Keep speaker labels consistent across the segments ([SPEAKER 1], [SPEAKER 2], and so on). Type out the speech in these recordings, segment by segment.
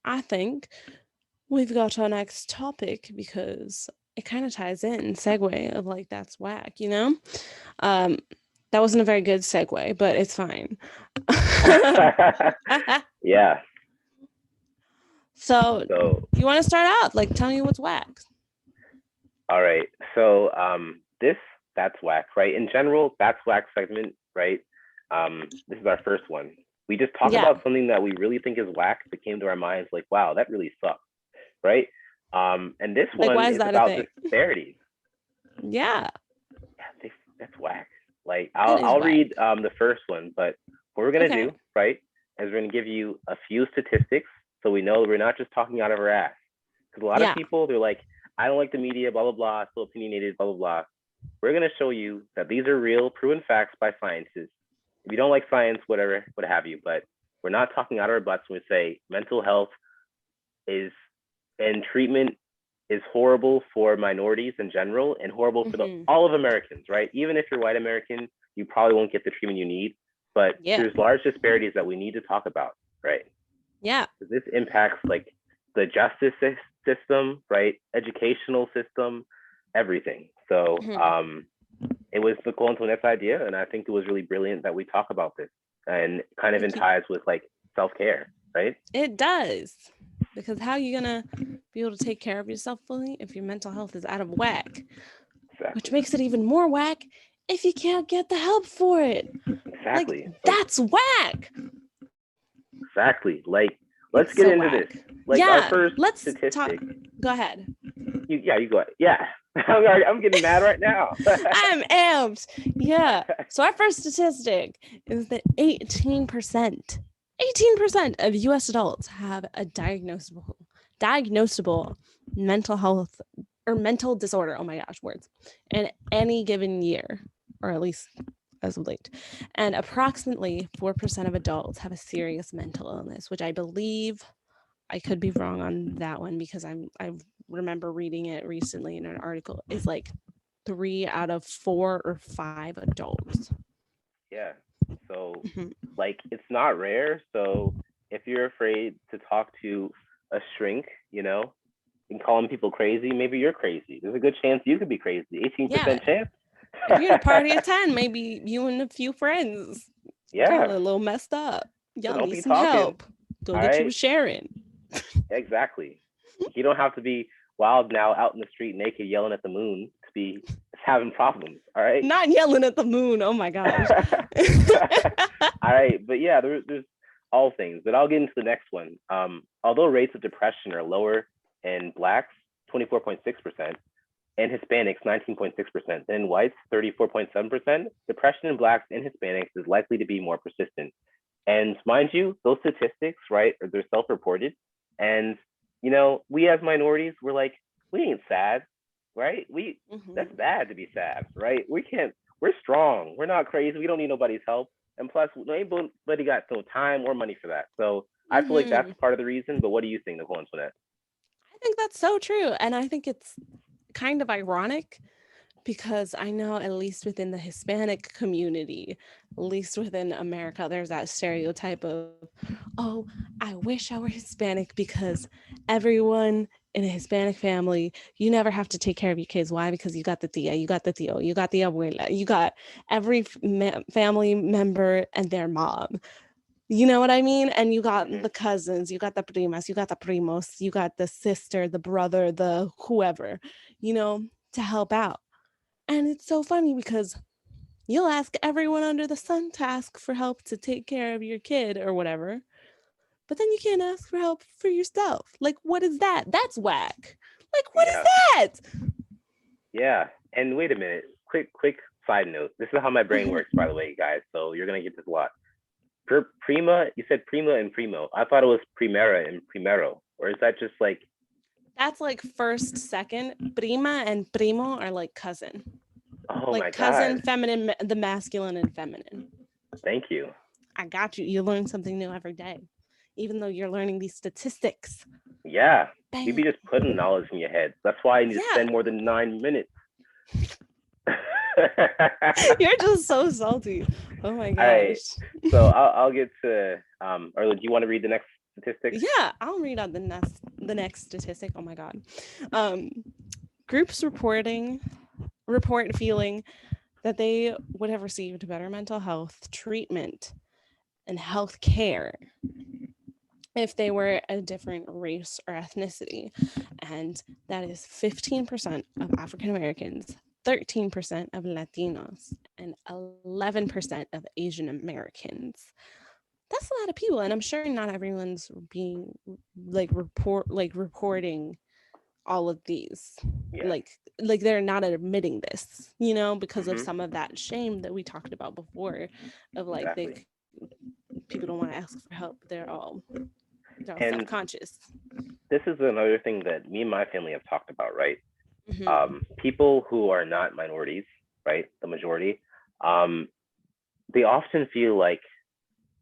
[SPEAKER 1] I think we've got our next topic because it kind of ties in segue of like that's whack, you know? Um, that wasn't a very good segue, but it's fine.
[SPEAKER 2] Yeah.
[SPEAKER 1] So,
[SPEAKER 2] So,
[SPEAKER 1] you want to start out? Like, tell me what's whack.
[SPEAKER 2] all right. So, this that's whack, right? In general, that's whack segment, right? This is our first one. We just talk
[SPEAKER 1] Yeah.
[SPEAKER 2] about something that we really think is whack that came to our minds, like, wow, that really sucks, right? And this
[SPEAKER 1] Like, why
[SPEAKER 2] one
[SPEAKER 1] is
[SPEAKER 2] is
[SPEAKER 1] that a
[SPEAKER 2] about
[SPEAKER 1] thing?
[SPEAKER 2] disparities.
[SPEAKER 1] Yeah,
[SPEAKER 2] Yeah, that's whack. Like,
[SPEAKER 1] that is
[SPEAKER 2] I'll
[SPEAKER 1] whack.
[SPEAKER 2] read the first one, but what we're gonna
[SPEAKER 1] Okay.
[SPEAKER 2] do, right, is we're gonna give you a few statistics so we know we're not just talking out of our ass. Because a lot of
[SPEAKER 1] Yeah.
[SPEAKER 2] people, they're like, I don't like the media, blah blah blah, still opinionated, blah blah blah. We're gonna show you that these are real, proven facts by scientists. If you don't like science, whatever, what have you, but we're not talking out of our butts when we say mental health is and treatment is horrible for minorities in general and horrible for
[SPEAKER 1] Hmm.
[SPEAKER 2] all of Americans, right? Even if you're white American, you probably won't get the treatment you need, but
[SPEAKER 1] Yeah.
[SPEAKER 2] there's large disparities that we need to talk about, right?
[SPEAKER 1] Yeah.
[SPEAKER 2] This impacts like the justice system, right? Educational system, everything. So
[SPEAKER 1] Mhm.
[SPEAKER 2] it was Nicole-Antionette's idea, and I think it was really brilliant that we talk about this and kind of in
[SPEAKER 1] Thank you.
[SPEAKER 2] ties with like self-care, right?
[SPEAKER 1] It does. Because how are you gonna be able to take care of yourself fully if your mental health is out of whack? Which
[SPEAKER 2] Exactly.
[SPEAKER 1] makes it even more whack if you can't get the help for it. Like,
[SPEAKER 2] Exactly. Like
[SPEAKER 1] that's whack.
[SPEAKER 2] exactly. Like let's
[SPEAKER 1] It's
[SPEAKER 2] get
[SPEAKER 1] so
[SPEAKER 2] into this.
[SPEAKER 1] whack.
[SPEAKER 2] Like our
[SPEAKER 1] Yeah,
[SPEAKER 2] first
[SPEAKER 1] let's talk.
[SPEAKER 2] statistic.
[SPEAKER 1] Go ahead.
[SPEAKER 2] You go ahead. Yeah. I'm getting mad right now.
[SPEAKER 1] I'm amped. Yeah. So our first statistic is that 18% of US adults have a diagnosable mental health or mental disorder. Oh my gosh, words. In any given year, or at least as of late. And approximately 4% of adults have a serious mental illness, which I believe I could be wrong on that one because I remember reading it recently in an article. Is like 3 out of 4 or 5 adults.
[SPEAKER 2] Yeah. So
[SPEAKER 1] Mhm.
[SPEAKER 2] like it's not rare. So if you're afraid to talk to a shrink, and calling people crazy, maybe you're crazy. There's a good chance you could be crazy.
[SPEAKER 1] Yeah.
[SPEAKER 2] 18% chance.
[SPEAKER 1] If you're at a party of 10, maybe you and a few friends, y'all
[SPEAKER 2] Yeah.
[SPEAKER 1] are a little messed up.
[SPEAKER 2] So
[SPEAKER 1] Y'all
[SPEAKER 2] don't
[SPEAKER 1] need
[SPEAKER 2] be
[SPEAKER 1] some
[SPEAKER 2] talking.
[SPEAKER 1] help. Go
[SPEAKER 2] All
[SPEAKER 1] get you a
[SPEAKER 2] right.
[SPEAKER 1] Sharon.
[SPEAKER 2] Exactly. You don't have to be wild now out in the street naked yelling at the moon to be having problems. All right.
[SPEAKER 1] Not yelling at the moon. Oh my gosh.
[SPEAKER 2] All right, but yeah, there's all things. But I'll get into the next one. Although rates of depression are lower in blacks, 24.6%, and Hispanics, 19.6%, and in whites, 34.7%, depression in blacks and Hispanics is likely to be more persistent. And mind you, those statistics, right, they're self-reported. And we as minorities, we're like, we ain't sad, right? That's
[SPEAKER 1] Mhm.
[SPEAKER 2] bad to be sad, right? We're strong. We're not crazy. We don't need nobody's help. And plus, nobody got no time or money for that. So I feel like that's
[SPEAKER 1] Mhm.
[SPEAKER 2] part of the reason. But what do you think, Nicole-Antionette?
[SPEAKER 1] I think that's so true. And I think it's kind of ironic because I know, at least within the Hispanic community, at least within America, there's that stereotype of, oh, I wish I were Hispanic because everyone in a Hispanic family, you never have to take care of your kids. Why? Because you got the tia, you got the tío, you got the abuela, you got every family member and their mom. You know what I mean? And you got
[SPEAKER 2] Mm-hmm.
[SPEAKER 1] the cousins, you got the primas, you got the primos, you got the sister, the brother, the whoever, to help out. And it's so funny because you'll ask everyone under the sun to ask for help to take care of your kid or whatever, but then you can't ask for help for yourself. Like, what is that? That's whack. Like, what is
[SPEAKER 2] Yeah,
[SPEAKER 1] that?
[SPEAKER 2] yeah. And wait a minute, quick side note. This is how my brain works, by the way, guys. So you're gonna get this a lot. Prima, you said prima and primo. I thought it was primera and primero, or is that just like?
[SPEAKER 1] That's like first, second. Prima and primo are like cousin.
[SPEAKER 2] Oh
[SPEAKER 1] Like
[SPEAKER 2] my
[SPEAKER 1] cousin,
[SPEAKER 2] god,
[SPEAKER 1] feminine, the masculine and feminine.
[SPEAKER 2] thank you.
[SPEAKER 1] I got you. You learn something new every day, even though you're learning these statistics.
[SPEAKER 2] Yeah, you
[SPEAKER 1] Bam.
[SPEAKER 2] be just putting knowledge in your head. That's why I need to
[SPEAKER 1] Yeah.
[SPEAKER 2] spend more than 9 minutes.
[SPEAKER 1] You're just so salty. Oh my
[SPEAKER 2] All right,
[SPEAKER 1] gosh.
[SPEAKER 2] so I'll get to or do you want to read the next statistics?
[SPEAKER 1] Yeah, I'll read out the next statistic. Oh my god. Um, groups report feeling that they would have received better mental health treatment and health care if they were a different race or ethnicity. And that is 15% of African Americans, 13% of Latinos, and 11% of Asian Americans. That's a lot of people. And I'm sure not everyone's being reporting all of these.
[SPEAKER 2] Yeah.
[SPEAKER 1] Like like they're not admitting this, because of
[SPEAKER 2] Hmm.
[SPEAKER 1] some of that shame that we talked about before, of like
[SPEAKER 2] Exactly.
[SPEAKER 1] people don't want to ask for help. They're all
[SPEAKER 2] And
[SPEAKER 1] self-conscious.
[SPEAKER 2] this is another thing that me and my family have talked about, right?
[SPEAKER 1] Hmm.
[SPEAKER 2] People who are not minorities, right, the majority, um, they often feel like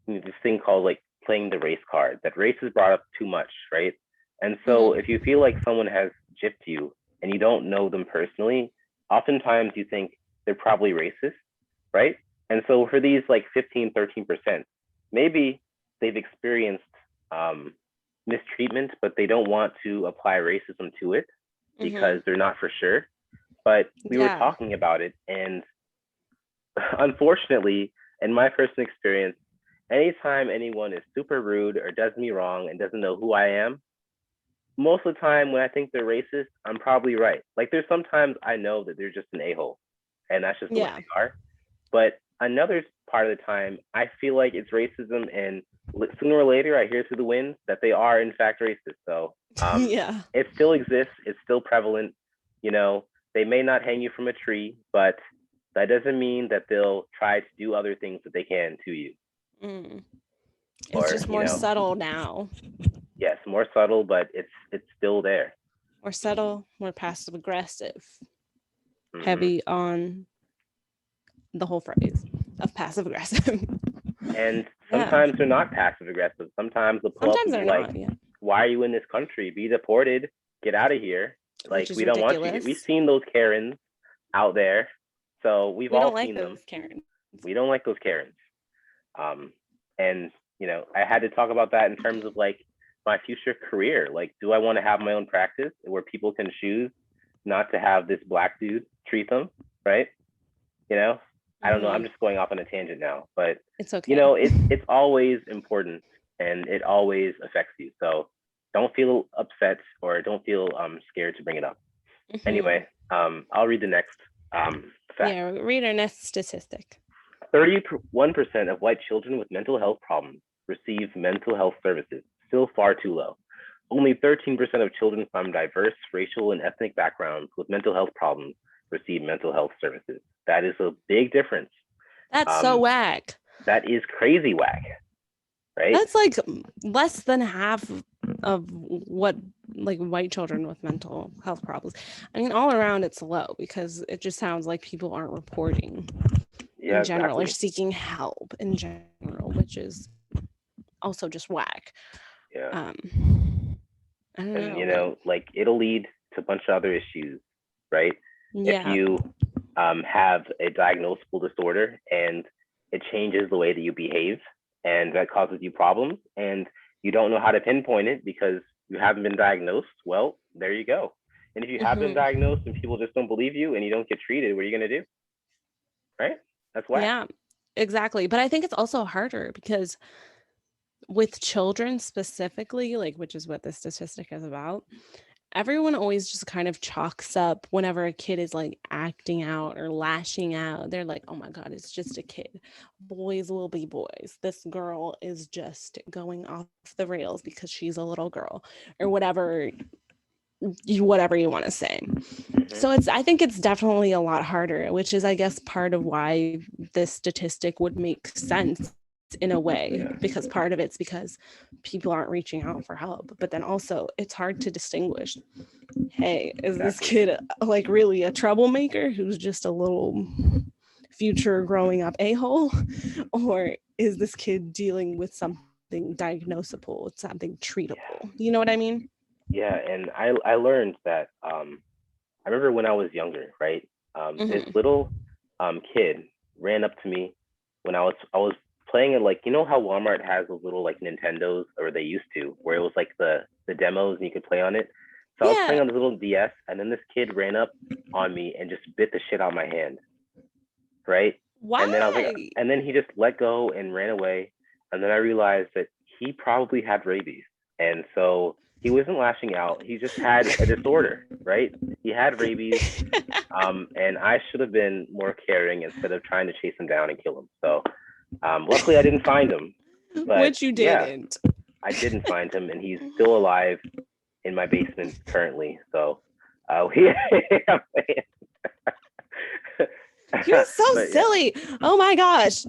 [SPEAKER 2] this thing called like playing the race card, that race is brought up too much, right? And so if
[SPEAKER 1] Hmm.
[SPEAKER 2] you feel like someone has gypped you and you don't know them personally, oftentimes you think they're probably racist, right? And so for these like 15, 13%, maybe they've experienced um, mistreatment, but they don't want to apply racism to it because
[SPEAKER 1] Hmm.
[SPEAKER 2] they're not for sure. But we were
[SPEAKER 1] Yeah.
[SPEAKER 2] talking about it, and unfortunately, in my personal experience, anytime anyone is super rude or does me wrong and doesn't know who I am, most of the time when I think they're racist, I'm probably right. Like there's sometimes I know that they're just an a-hole and that's just the way
[SPEAKER 1] Yeah.
[SPEAKER 2] they are. But another part of the time, I feel like it's racism, and sooner or later I hear through the wind that they are in fact racist. So
[SPEAKER 1] Yeah.
[SPEAKER 2] it still exists. It's still prevalent. You know, they may not hang you from a tree, but that doesn't mean that they'll try to do other things that they can to you.
[SPEAKER 1] Mm. It's
[SPEAKER 2] Or
[SPEAKER 1] just more subtle now.
[SPEAKER 2] yes, more subtle, but it's still there.
[SPEAKER 1] More subtle, more passive aggressive,
[SPEAKER 2] Hmm.
[SPEAKER 1] heavy on the whole phrase of passive aggressive.
[SPEAKER 2] And
[SPEAKER 1] Yeah.
[SPEAKER 2] sometimes they're not passive aggressive. Sometimes they'll pull up
[SPEAKER 1] Sometimes
[SPEAKER 2] and be
[SPEAKER 1] they're
[SPEAKER 2] like,
[SPEAKER 1] not. Yeah.
[SPEAKER 2] "Why are you in this country? Be deported. Get out of here.
[SPEAKER 1] Which
[SPEAKER 2] Like
[SPEAKER 1] is
[SPEAKER 2] we don't want you here." We've
[SPEAKER 1] ridiculous.
[SPEAKER 2] seen those Karens out there, so we've
[SPEAKER 1] We don't
[SPEAKER 2] all
[SPEAKER 1] like
[SPEAKER 2] seen them.
[SPEAKER 1] those Karens.
[SPEAKER 2] We don't like those Karens. Um, and I had to talk about that in terms of like my future career. Like, do I want to have my own practice where people can choose not to have this black dude treat them, right? You know, I don't know. I'm
[SPEAKER 1] Hmm.
[SPEAKER 2] just going off on a tangent now, but
[SPEAKER 1] It's okay.
[SPEAKER 2] it's always important and it always affects you. So don't feel upset or don't feel scared to bring it up.
[SPEAKER 1] Hmm.
[SPEAKER 2] Anyway, I'll read the next fact.
[SPEAKER 1] Yeah. Read our next statistic.
[SPEAKER 2] 31% of white children with mental health problems receive mental health services, still far too low. Only 13% of children from diverse racial and ethnic backgrounds with mental health problems receive mental health services. That is a big difference.
[SPEAKER 1] That's so
[SPEAKER 2] Um,
[SPEAKER 1] whack.
[SPEAKER 2] that is crazy whack, right?
[SPEAKER 1] That's like less than half of what like white children with mental health problems. I mean, all around it's low because it just sounds like people aren't reporting in
[SPEAKER 2] Yeah,
[SPEAKER 1] general or
[SPEAKER 2] exactly.
[SPEAKER 1] seeking help in general, which is also just whack.
[SPEAKER 2] Yeah.
[SPEAKER 1] I don't
[SPEAKER 2] And,
[SPEAKER 1] know, but
[SPEAKER 2] like it'll lead to a bunch of other issues, right? If
[SPEAKER 1] yeah.
[SPEAKER 2] you have a diagnosable disorder and it changes the way that you behave and that causes you problems and you don't know how to pinpoint it because you haven't been diagnosed, well, there you go. And if you have been
[SPEAKER 1] Hmm.
[SPEAKER 2] diagnosed and people just don't believe you and you don't get treated, what are you going to do? Right? That's whack.
[SPEAKER 1] Yeah, exactly. But I think it's also harder because with children specifically, like which is what this statistic is about, everyone always just kind of chalks up whenever a kid is like acting out or lashing out. They're like, oh my God, it's just a kid. Boys will be boys. This girl is just going off the rails because she's a little girl or whatever you want to say.
[SPEAKER 2] Hmm.
[SPEAKER 1] So I think it's definitely a lot harder, which is I guess part of why this statistic would make sense in a way, because
[SPEAKER 2] Yeah.
[SPEAKER 1] part of it's because people aren't reaching out for help, but then also it's hard to distinguish, hey, is this
[SPEAKER 2] Exactly.
[SPEAKER 1] kid like really a troublemaker who's just a little future growing up a-hole, or is this kid dealing with something diagnosable, something treatable,
[SPEAKER 2] Yeah.
[SPEAKER 1] you know what I mean?
[SPEAKER 2] Yeah. And I learned that I remember when I was younger, right? This
[SPEAKER 1] Hmm.
[SPEAKER 2] little kid ran up to me when I was playing it, like, you know how Walmart has those little like Nintendos, or they used to, where it was like the demos and you could play on it. So I was playing
[SPEAKER 1] Yeah.
[SPEAKER 2] on the little DS, and then this kid ran up on me and just bit the shit out of my hand, right? And then I was like,
[SPEAKER 1] Why?
[SPEAKER 2] and then he just let go and ran away. And then I realized that he probably had rabies. And so he wasn't lashing out. He just had a disorder, right? He had rabies. And I should have been more caring instead of trying to chase him down and kill him. So luckily I didn't find him. But
[SPEAKER 1] Which you
[SPEAKER 2] yeah,
[SPEAKER 1] didn't.
[SPEAKER 2] I didn't find him, and he's still alive in my basement currently. So
[SPEAKER 1] You're so
[SPEAKER 2] but yeah,
[SPEAKER 1] silly. Oh my gosh.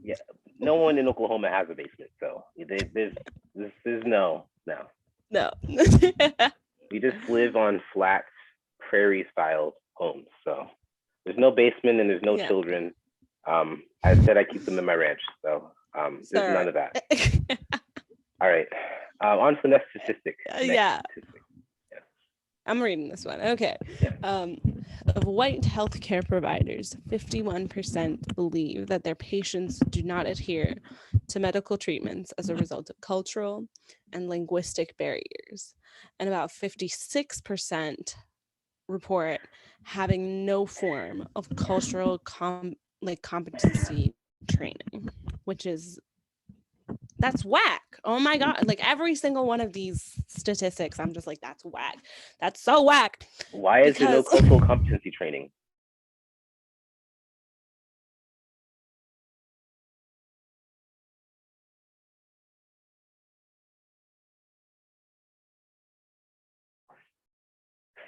[SPEAKER 2] yeah, no one in Oklahoma has a basement, so there's no.
[SPEAKER 1] No.
[SPEAKER 2] We just live on flat prairie style homes, so there's no basement and there's no
[SPEAKER 1] Yeah,
[SPEAKER 2] children. I said I keep them in my ranch, so there's
[SPEAKER 1] sir.
[SPEAKER 2] none of that. All right, on to the next statistic.
[SPEAKER 1] Yeah,
[SPEAKER 2] Yeah,
[SPEAKER 1] I'm reading this one. Okay.
[SPEAKER 2] yeah,
[SPEAKER 1] Of white healthcare providers, 51% believe that their patients do not adhere to medical treatments as a result of cultural and linguistic barriers. And about 56% report having no form of cultural competency training, which is that's whack. Oh my god, like every single one of these statistics I'm just like that's whack. That's so whack
[SPEAKER 2] why is there no
[SPEAKER 1] because
[SPEAKER 2] cultural competency training?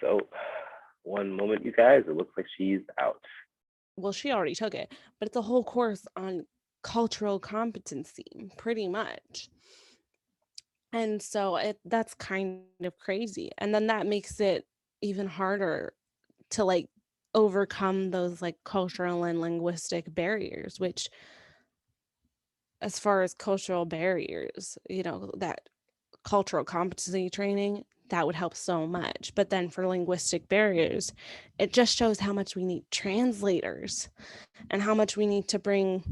[SPEAKER 2] So, one moment, you guys. It looks like she's out.
[SPEAKER 1] well she already took it, but it's a whole course on cultural competency pretty much. And so that's kind of crazy. And then that makes it even harder to like overcome those like cultural and linguistic barriers, which as far as cultural barriers, that cultural competency training, that would help so much. But then for linguistic barriers, it just shows how much we need translators and how much we need to bring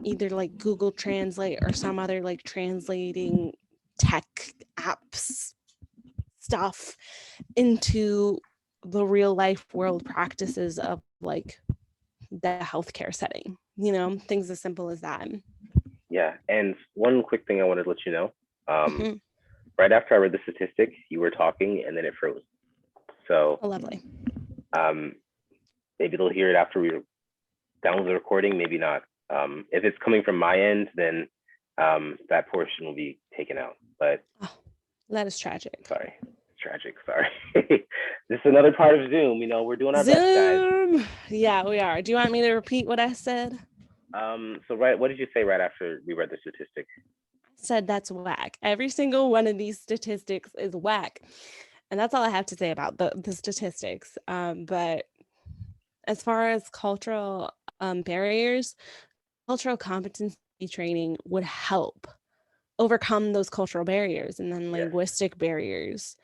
[SPEAKER 1] either like Google Translate or some other like translating tech apps stuff into the real life world practices of like the healthcare setting, things as simple as that.
[SPEAKER 2] Yeah, and one quick thing I wanted to let you know. Um,
[SPEAKER 1] Mhm.
[SPEAKER 2] right after I read the statistic, you were talking, and then it froze. So
[SPEAKER 1] Oh, lovely.
[SPEAKER 2] um, maybe they'll hear it after we download the recording. Maybe not. If it's coming from my end, then that portion will be taken out. But
[SPEAKER 1] Oh, that is tragic.
[SPEAKER 2] sorry, it's tragic. Sorry. This is another part of Zoom. We're doing our best, guys.
[SPEAKER 1] Zoom. Yeah, we are. Do you want me to repeat what I said?
[SPEAKER 2] So right, what did you say right after we read the statistic?
[SPEAKER 1] Said that's whack. Every single one of these statistics is whack. And that's all I have to say about the statistics. But as far as cultural barriers, cultural competency training would help overcome those cultural barriers and then
[SPEAKER 2] Yes.
[SPEAKER 1] linguistic barriers.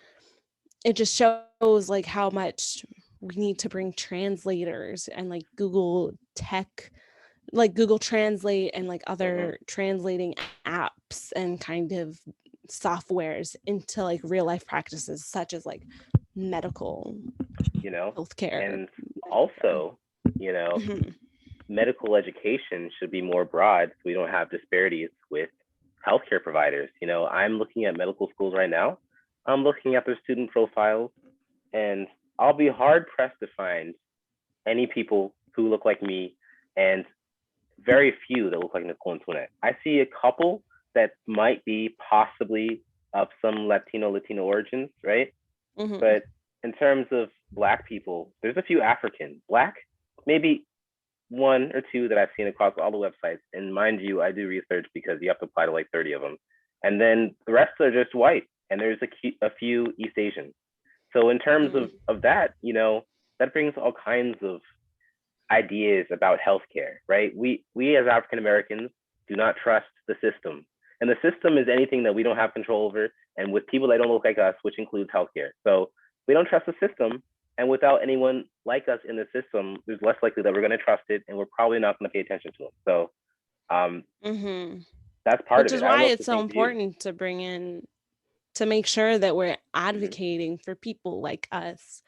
[SPEAKER 1] It just shows like how much we need to bring translators and like Google tech, like Google Translate and like
[SPEAKER 2] Mm-hmm.
[SPEAKER 1] other translating apps and kind of softwares into like real life practices such as like medical
[SPEAKER 2] You know,
[SPEAKER 1] healthcare.
[SPEAKER 2] and also, you know,
[SPEAKER 1] Mhm.
[SPEAKER 2] medical education should be more broad so we don't have disparities with healthcare providers. I'm looking at medical schools right now. I'm looking at their student profiles, and I'll be hard pressed to find any people who look like me, and very few that look like Nicole-Antionette. I see a couple that might be possibly of some Latino origins, right?
[SPEAKER 1] Mhm.
[SPEAKER 2] But in terms of Black people, there's a few African, Black, maybe one or two that I've seen across all the websites. And mind you, I do research because you have to apply to like 30 of them. And then the rest are just white, and there's a few East Asian. So in terms
[SPEAKER 1] Mhm.
[SPEAKER 2] of that, that brings all kinds of ideas about healthcare, right? We as African Americans do not trust the system. And the system is anything that we don't have control over, and with people that don't look like us, which includes healthcare. So we don't trust the system. And without anyone like us in the system, there's less likely that we're going to trust it, and we're probably not going to pay attention to them. So Um,
[SPEAKER 1] Mm-hmm.
[SPEAKER 2] that's part
[SPEAKER 1] Which
[SPEAKER 2] of
[SPEAKER 1] is
[SPEAKER 2] it. I don't
[SPEAKER 1] why
[SPEAKER 2] know if
[SPEAKER 1] it's
[SPEAKER 2] the
[SPEAKER 1] so
[SPEAKER 2] same for you.
[SPEAKER 1] important to bring in, to make sure that we're
[SPEAKER 2] Hmm.
[SPEAKER 1] advocating for people like us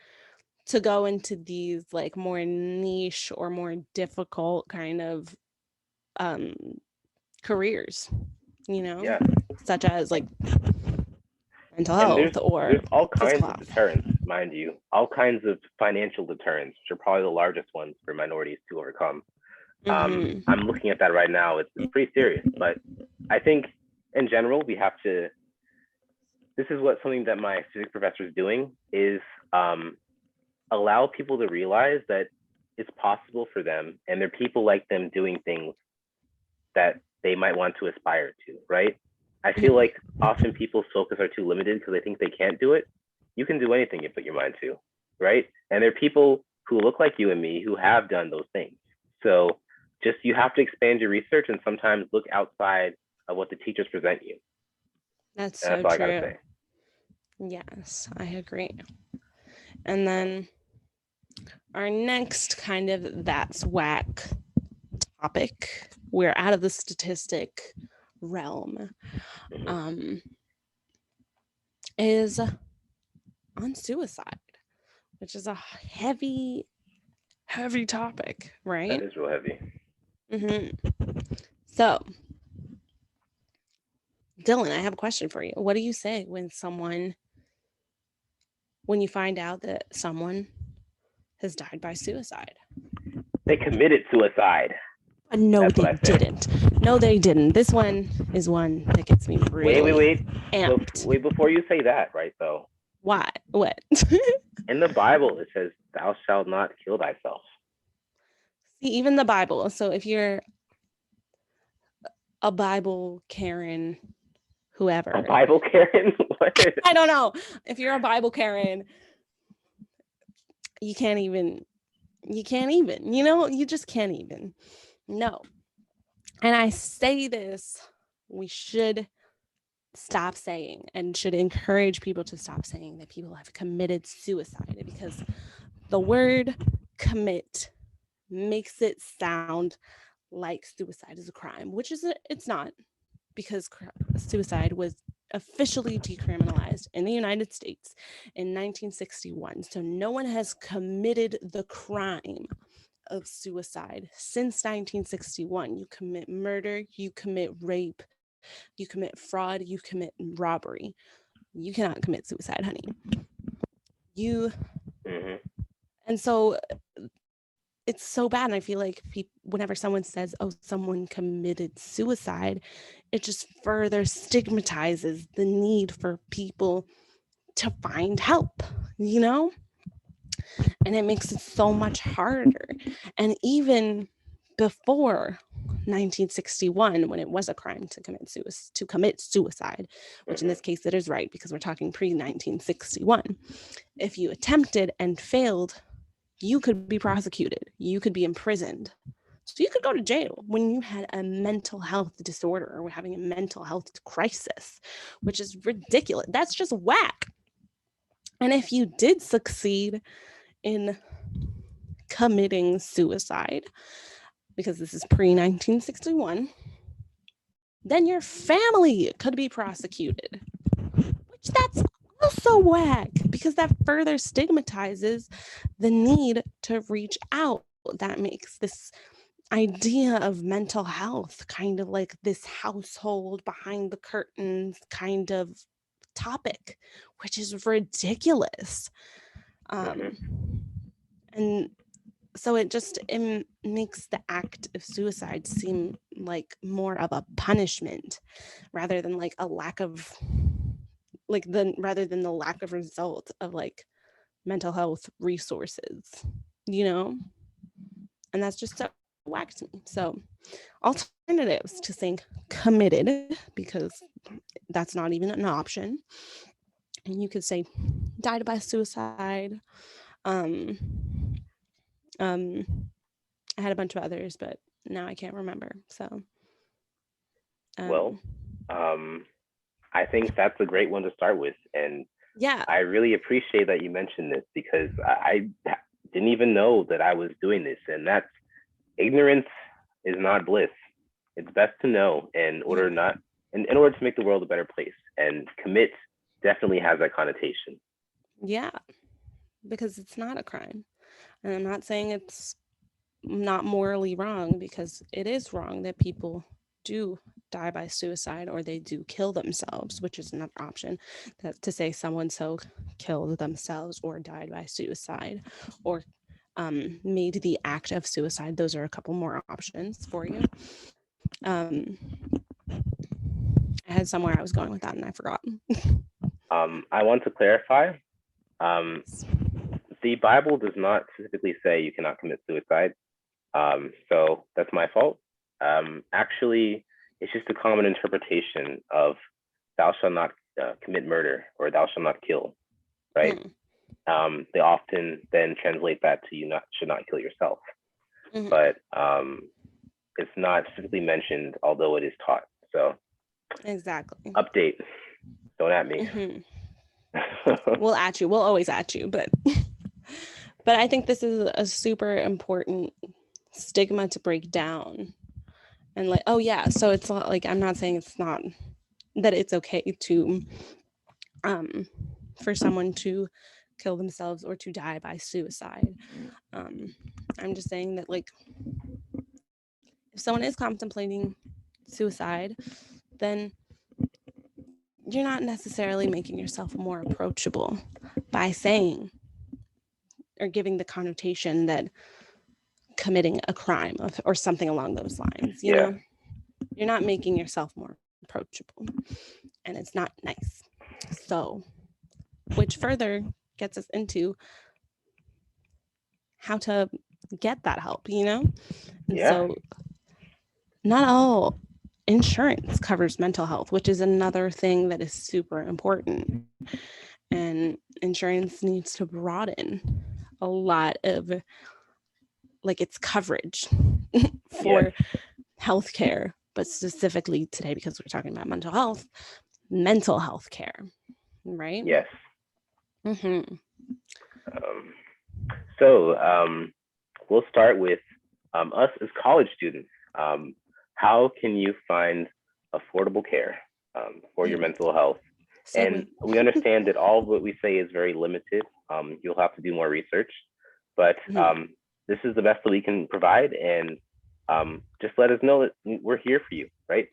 [SPEAKER 1] to go into these like more niche or more difficult kind of um careers, you know,
[SPEAKER 2] Yeah,
[SPEAKER 1] such as like mental
[SPEAKER 2] and
[SPEAKER 1] health or
[SPEAKER 2] there's all
[SPEAKER 1] physical
[SPEAKER 2] kinds of
[SPEAKER 1] health.
[SPEAKER 2] deterrents, mind you, all kinds of financial deterrents, which are probably the largest ones for minorities to overcome.
[SPEAKER 1] Mm-hmm.
[SPEAKER 2] I'm looking at that right now. It's pretty serious, but I think in general we have to. This is what something that my physics professor is doing is um, allow people to realize that it's possible for them, and there are people like them doing things that they might want to aspire to. Right? I feel
[SPEAKER 1] Mm-hmm.
[SPEAKER 2] like often people's focus are too limited because they think they can't do it. You can do anything you put your mind to, right? And there are people who look like you and me who have done those things. So just you have to expand your research and sometimes look outside of what the teachers present you.
[SPEAKER 1] That's
[SPEAKER 2] And that's
[SPEAKER 1] so
[SPEAKER 2] all I gotta
[SPEAKER 1] true.
[SPEAKER 2] say.
[SPEAKER 1] Yes, I agree. And then our next kind of that's whack topic, we're out of the statistic realm,
[SPEAKER 2] Mm-hmm.
[SPEAKER 1] um, is on suicide, which is a heavy, heavy topic,
[SPEAKER 2] That
[SPEAKER 1] right?
[SPEAKER 2] is real heavy.
[SPEAKER 1] Hmm. So, Dylan, I have a question for you. What do you say when you find out that someone has died by suicide?
[SPEAKER 2] They committed suicide.
[SPEAKER 1] No,
[SPEAKER 2] That's what
[SPEAKER 1] they
[SPEAKER 2] I say.
[SPEAKER 1] didn't. No, they didn't. This one is one that gets me
[SPEAKER 2] Wait, wait,
[SPEAKER 1] really
[SPEAKER 2] wait.
[SPEAKER 1] amped.
[SPEAKER 2] Wait, before you say that, right though.
[SPEAKER 1] Why? What?
[SPEAKER 2] In the Bible it says, Thou shalt not kill thyself.
[SPEAKER 1] See, even the Bible. So if you're a Bible Karen,
[SPEAKER 2] A
[SPEAKER 1] whoever,
[SPEAKER 2] Bible Karen? What?
[SPEAKER 1] I don't know. If you're a Bible Karen, you can't even, you just can't even. No. And I say this, we should stop saying and should encourage people to stop saying that people have committed suicide, because the word commit makes it sound like suicide is a crime, which it's not, because suicide was officially decriminalized in the United States in 1961. So no one has committed the crime of suicide since 1961. You commit murder, you commit rape, you commit fraud, you commit robbery. You cannot commit suicide, honey. You
[SPEAKER 2] Mm-hmm.
[SPEAKER 1] And so it's so bad. And I feel like whenever someone says, oh, someone committed suicide, it just further stigmatizes the need for people to find help, you know? And it makes it so much harder. And even before 1961, when it was a crime to commit suicide, which in
[SPEAKER 2] Mm-hmm.
[SPEAKER 1] this case it is right because we're talking pre 1961, if you attempted and failed, you could be prosecuted, you could be imprisoned. So you could go to jail when you had a mental health disorder or were having a mental health crisis, which is ridiculous. That's just whack. And if you did succeed in committing suicide, because this is pre 1961, then your family could be prosecuted, which that's also whack because that further stigmatizes the need to reach out. That makes this idea of mental health kind of like this household behind the curtains kind of topic, which is ridiculous.
[SPEAKER 2] Mm-hmm.
[SPEAKER 1] Um, and so it makes the act of suicide seem like more of a punishment rather than like a lack of rather than the lack of result of like mental health resources, you know? And that's just so whack to me. So alternatives to saying committed, because that's not even an option. And you could say died by suicide. Um, um, I had a bunch of others, but now I can't remember. So,
[SPEAKER 2] Well,
[SPEAKER 1] um,
[SPEAKER 2] um, I think that's a great one to start with. And
[SPEAKER 1] yeah,
[SPEAKER 2] I really appreciate that you mentioned this because I didn't even know that I was doing this. And that's ignorance is not bliss. It's best to know in order to make the world a better place. And commit definitely has that connotation.
[SPEAKER 1] Yeah, because it's not a crime. And I'm not saying it's not morally wrong, because it is wrong that people do die by suicide or they do kill themselves, which is another option. That to say someone so killed themselves or died by suicide or made the act of suicide, those are a couple more options for you. um, I had somewhere I was going with that and I forgot.
[SPEAKER 2] I want to clarify. Um, the Bible does not specifically say you cannot commit suicide. So that's my fault. Actually, it's just a common interpretation of "thou shalt not commit murder" or "thou shalt not kill," right?
[SPEAKER 1] Mm,
[SPEAKER 2] They often then translate that to "you should not kill yourself,"
[SPEAKER 1] mhm,
[SPEAKER 2] but it's not specifically mentioned, although it is taught. So
[SPEAKER 1] exactly.
[SPEAKER 2] update. Don't at me.
[SPEAKER 1] Hmm. We'll at you. We'll always at you, but but I think this is a super important stigma to break down. And like, oh yeah, so it's not like, I'm not saying it's not that it's okay to um for someone to kill themselves or to die by suicide. Um I'm just saying that, like, if someone is contemplating suicide, then you're not necessarily making yourself more approachable by saying or giving the connotation that committing a crime or something along those lines, you
[SPEAKER 2] Yeah.
[SPEAKER 1] know? You're not making yourself more approachable, and it's not nice. So, which further gets us into how to get that help, you know? And
[SPEAKER 2] Yeah.
[SPEAKER 1] so, not all insurance covers mental health, which is another thing that is super important. And insurance needs to broaden a lot of like its coverage
[SPEAKER 2] Yes.
[SPEAKER 1] for healthcare, but specifically today, because we're talking about mental health care, right?
[SPEAKER 2] Yes.
[SPEAKER 1] Mm-hmm.
[SPEAKER 2] Um, so we'll start with us as college students. How can you find affordable care for your mental health? And
[SPEAKER 1] Segue.
[SPEAKER 2] we understand that all of what we say is very limited. You'll have to do more research, but
[SPEAKER 1] Mm-hmm.
[SPEAKER 2] this is the best that we can provide. And just let us know that we're here for you, right?